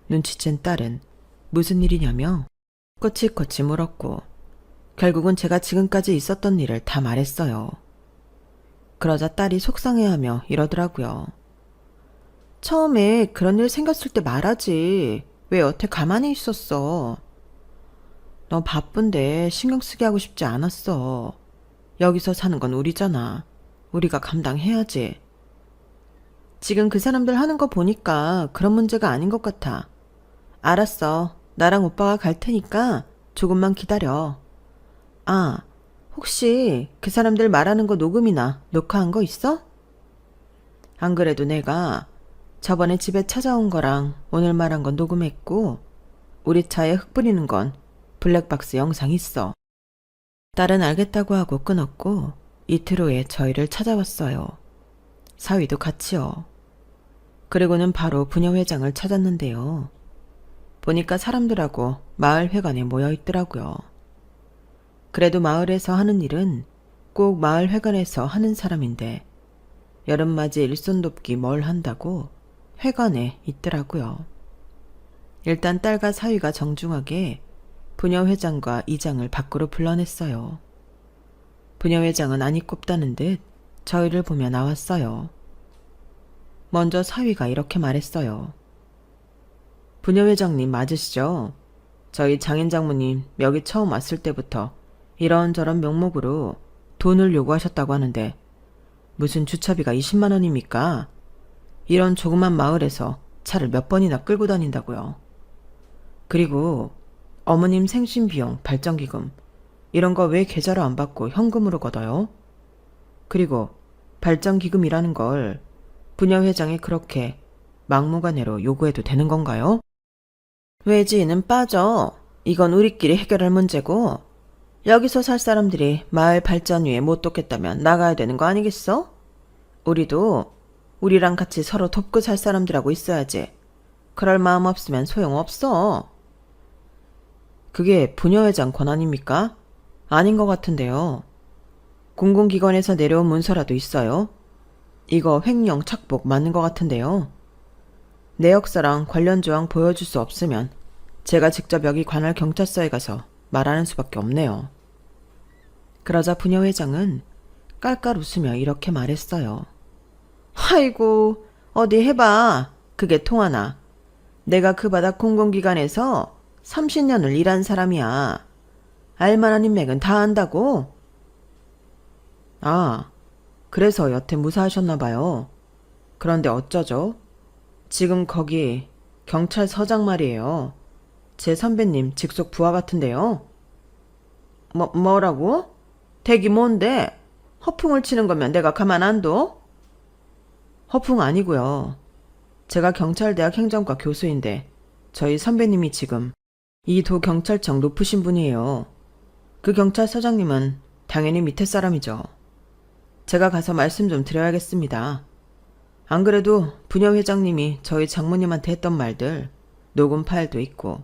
눈치챈 딸은 무슨 일이냐며 꼬치꼬치 물었고 결국은 제가 지금까지 있었던 일을 다 말했어요. 그러자 딸이 속상해하며 이러더라고요. 처음에 그런 일 생겼을 때 말하지. 왜 여태 가만히 있었어? 너 바쁜데 신경 쓰게 하고 싶지 않았어. 여기서 사는 건 우리잖아. 우리가 감당해야지. 지금 그 사람들 하는 거 보니까 그런 문제가 아닌 것 같아. 알았어. 나랑 오빠가 갈 테니까 조금만 기다려. 아, 혹시 그 사람들 말하는 거 녹음이나 녹화한 거 있어? 안 그래도 내가 저번에 집에 찾아온 거랑 오늘 말한 건 녹음했고 우리 차에 흙 뿌리는 건 블랙박스 영상 있어. 딸은 알겠다고 하고 끊었고 이틀 후에 저희를 찾아왔어요. 사위도 같이요. 그리고는 바로 부녀회장을 찾았는데요. 보니까 사람들하고 마을 회관에 모여 있더라고요. 그래도 마을에서 하는 일은 꼭 마을 회관에서 하는 사람인데 여름맞이 일손 돕기 뭘 한다고 회관에 있더라고요. 일단 딸과 사위가 정중하게 부녀회장과 이장을 밖으로 불러냈어요. 부녀회장은 안이 꼽다는 듯 저희를 보며 나왔어요. 먼저 사위가 이렇게 말했어요. 부녀회장님 맞으시죠? 저희 장인장모님 여기 처음 왔을 때부터 이런저런 명목으로 돈을 요구하셨다고 하는데 무슨 주차비가 20만 원입니까? 이런 조그만 마을에서 차를 몇 번이나 끌고 다닌다고요. 그리고 어머님 생신비용, 발전기금 이런 거 왜 계좌로 안 받고 현금으로 걷어요? 그리고 발전기금이라는 걸 부녀회장이 그렇게 막무가내로 요구해도 되는 건가요? 외지인은 빠져. 이건 우리끼리 해결할 문제고 여기서 살 사람들이 마을 발전 위에 못 돕겠다면 나가야 되는 거 아니겠어? 우리도 우리랑 같이 서로 돕고 살 사람들하고 있어야지. 그럴 마음 없으면 소용없어. 그게 부녀회장 권한입니까? 아닌 것 같은데요. 공공기관에서 내려온 문서라도 있어요. 이거 횡령 착복 맞는 것 같은데요. 내역서랑 관련 조항 보여줄 수 없으면 제가 직접 여기 관할 경찰서에 가서 말하는 수밖에 없네요. 그러자 부녀회장은 깔깔 웃으며 이렇게 말했어요. 아이고, 어디 해봐. 그게 통하나. 내가 그 바닥 공공기관에서 30년을 일한 사람이야. 알만한 인맥은 다 안다고? 아, 그래서 여태 무사하셨나 봐요. 그런데 어쩌죠? 지금 거기 경찰서장 말이에요. 제 선배님 직속 부하 같은데요. 뭐라고? 댁이 뭔데? 허풍을 치는 거면 내가 가만 안 둬? 허풍 아니고요. 제가 경찰대학 행정과 교수인데 저희 선배님이 지금 이 도 경찰청 높으신 분이에요. 그 경찰서장님은 당연히 밑에 사람이죠. 제가 가서 말씀 좀 드려야겠습니다. 안 그래도 부녀회장님이 저희 장모님한테 했던 말들 녹음 파일도 있고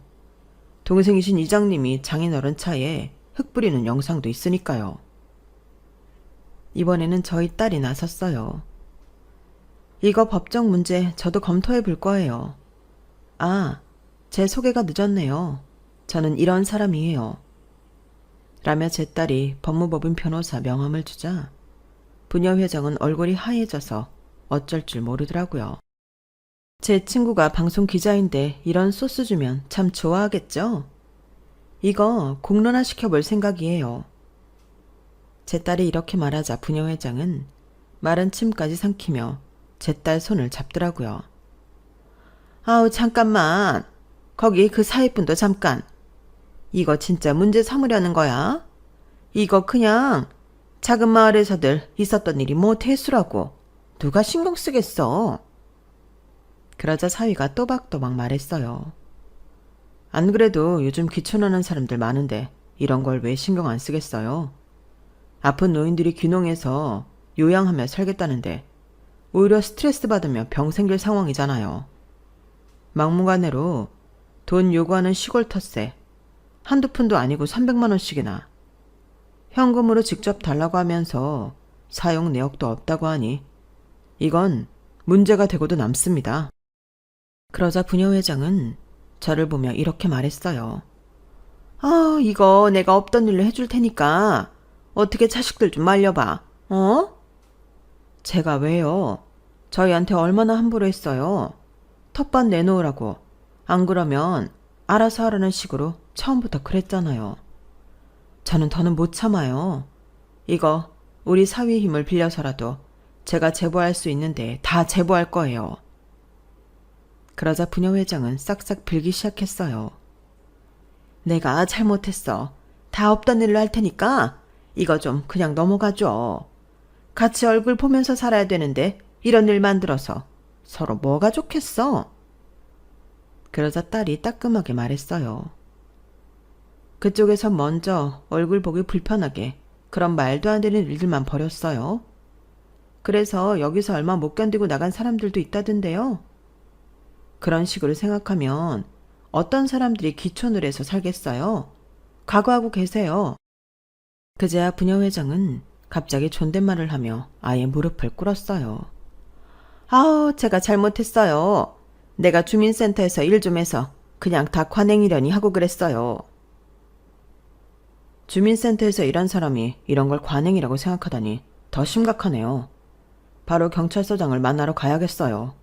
동생이신 이장님이 장인어른 차에 흙 뿌리는 영상도 있으니까요. 이번에는 저희 딸이 나섰어요. 이거 법적 문제 저도 검토해 볼 거예요. 아, 제 소개가 늦었네요. 저는 이런 사람이에요. 라며 제 딸이 법무법인 변호사 명함을 주자 부녀회장은 얼굴이 하얘져서 어쩔 줄 모르더라고요. 제 친구가 방송 기자인데 이런 소스 주면 참 좋아하겠죠? 이거 공론화 시켜볼 생각이에요. 제 딸이 이렇게 말하자 부녀회장은 마른 침까지 삼키며 제 딸 손을 잡더라고요. 아우 잠깐만. 거기 그 사위분도 잠깐. 이거 진짜 문제 삼으려는 거야? 이거 그냥 작은 마을에서들 있었던 일이 뭐 대수라고. 누가 신경 쓰겠어. 그러자 사위가 또박또박 말했어요. 안 그래도 요즘 귀촌하는 사람들 많은데 이런 걸 왜 신경 안 쓰겠어요? 아픈 노인들이 귀농해서 요양하며 살겠다는데 오히려 스트레스 받으며 병 생길 상황이잖아요. 막무가내로 돈 요구하는 시골 텃세 한두 푼도 아니고 300만 원씩이나 현금으로 직접 달라고 하면서 사용 내역도 없다고 하니 이건 문제가 되고도 남습니다. 그러자 부녀회장은 저를 보며 이렇게 말했어요. 아, 이거 내가 없던 일로 해줄 테니까 어떻게 자식들 좀 말려봐. 어? 제가 왜요? 저희한테 얼마나 함부로 했어요. 텃밭 내놓으라고. 안 그러면 알아서 하라는 식으로 처음부터 그랬잖아요. 저는 더는 못 참아요. 이거 우리 사위의 힘을 빌려서라도 제가 제보할 수 있는데 다 제보할 거예요. 그러자 부녀회장은 싹싹 빌기 시작했어요. 내가 잘못했어. 다 없던 일로 할 테니까 이거 좀 그냥 넘어가줘. 같이 얼굴 보면서 살아야 되는데 이런 일 만들어서 서로 뭐가 좋겠어? 그러자 딸이 따끔하게 말했어요. 그쪽에서 먼저 얼굴 보기 불편하게 그런 말도 안 되는 일들만 벌였어요. 그래서 여기서 얼마 못 견디고 나간 사람들도 있다던데요. 그런 식으로 생각하면 어떤 사람들이 귀촌을 해서 살겠어요? 각오하고 계세요. 그제야 부녀회장은 갑자기 존댓말을 하며 아예 무릎을 꿇었어요. 아우, 제가 잘못했어요. 내가 주민센터에서 일 좀 해서 그냥 다 관행이려니 하고 그랬어요. 주민센터에서 일한 사람이 이런 걸 관행이라고 생각하다니 더 심각하네요. 바로 경찰서장을 만나러 가야겠어요.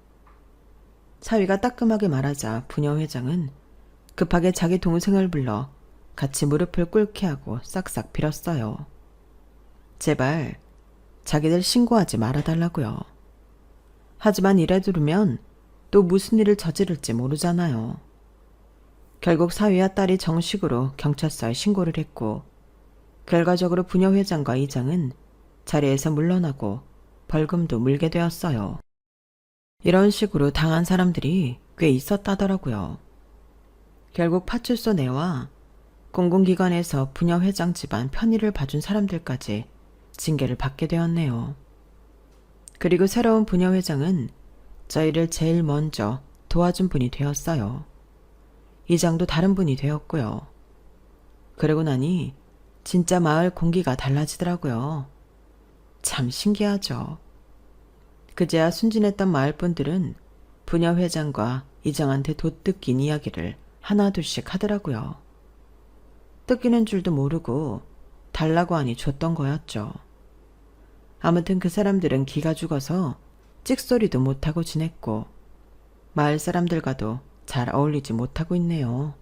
사위가 따끔하게 말하자 부녀회장은 급하게 자기 동생을 불러 같이 무릎을 꿇게 하고 싹싹 빌었어요. 제발 자기들 신고하지 말아달라고요. 하지만 이래 두르면 또 무슨 일을 저지를지 모르잖아요. 결국 사위와 딸이 정식으로 경찰서에 신고를 했고 결과적으로 부녀회장과 이장은 자리에서 물러나고 벌금도 물게 되었어요. 이런 식으로 당한 사람들이 꽤 있었다더라고요. 결국 파출소 내와 공공기관에서 부녀회장 집안 편의를 봐준 사람들까지 징계를 받게 되었네요. 그리고 새로운 부녀회장은 저희를 제일 먼저 도와준 분이 되었어요. 이장도 다른 분이 되었고요. 그러고 나니 진짜 마을 공기가 달라지더라고요. 참 신기하죠. 그제야 순진했던 마을 분들은 부녀회장과 이장한테 도뜯긴 이야기를 하나둘씩 하더라고요. 뜯기는 줄도 모르고 달라고 하니 줬던 거였죠. 아무튼 그 사람들은 기가 죽어서 찍소리도 못하고 지냈고 마을 사람들과도 잘 어울리지 못하고 있네요.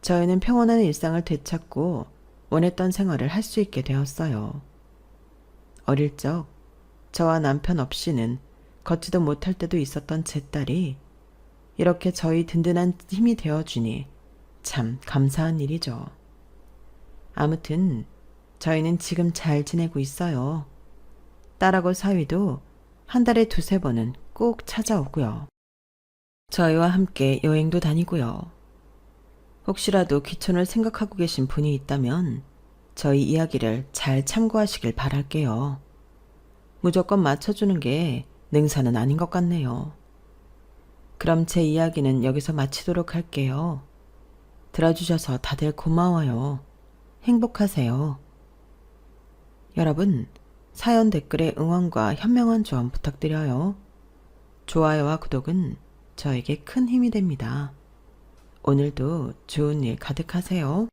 저희는 평온한 일상을 되찾고 원했던 생활을 할 수 있게 되었어요. 어릴 적 저와 남편 없이는 걷지도 못할 때도 있었던 제 딸이 이렇게 저희 든든한 힘이 되어주니 참 감사한 일이죠. 아무튼 저희는 지금 잘 지내고 있어요. 딸하고 사위도 한 달에 2-3번은 꼭 찾아오고요. 저희와 함께 여행도 다니고요. 혹시라도 귀촌을 생각하고 계신 분이 있다면 저희 이야기를 잘 참고하시길 바랄게요. 무조건 맞춰주는 게 능사는 아닌 것 같네요. 그럼 제 이야기는 여기서 마치도록 할게요. 들어주셔서 다들 고마워요. 행복하세요. 여러분, 사연 댓글에 응원과 현명한 조언 부탁드려요. 좋아요와 구독은 저에게 큰 힘이 됩니다. 오늘도 좋은 일 가득하세요.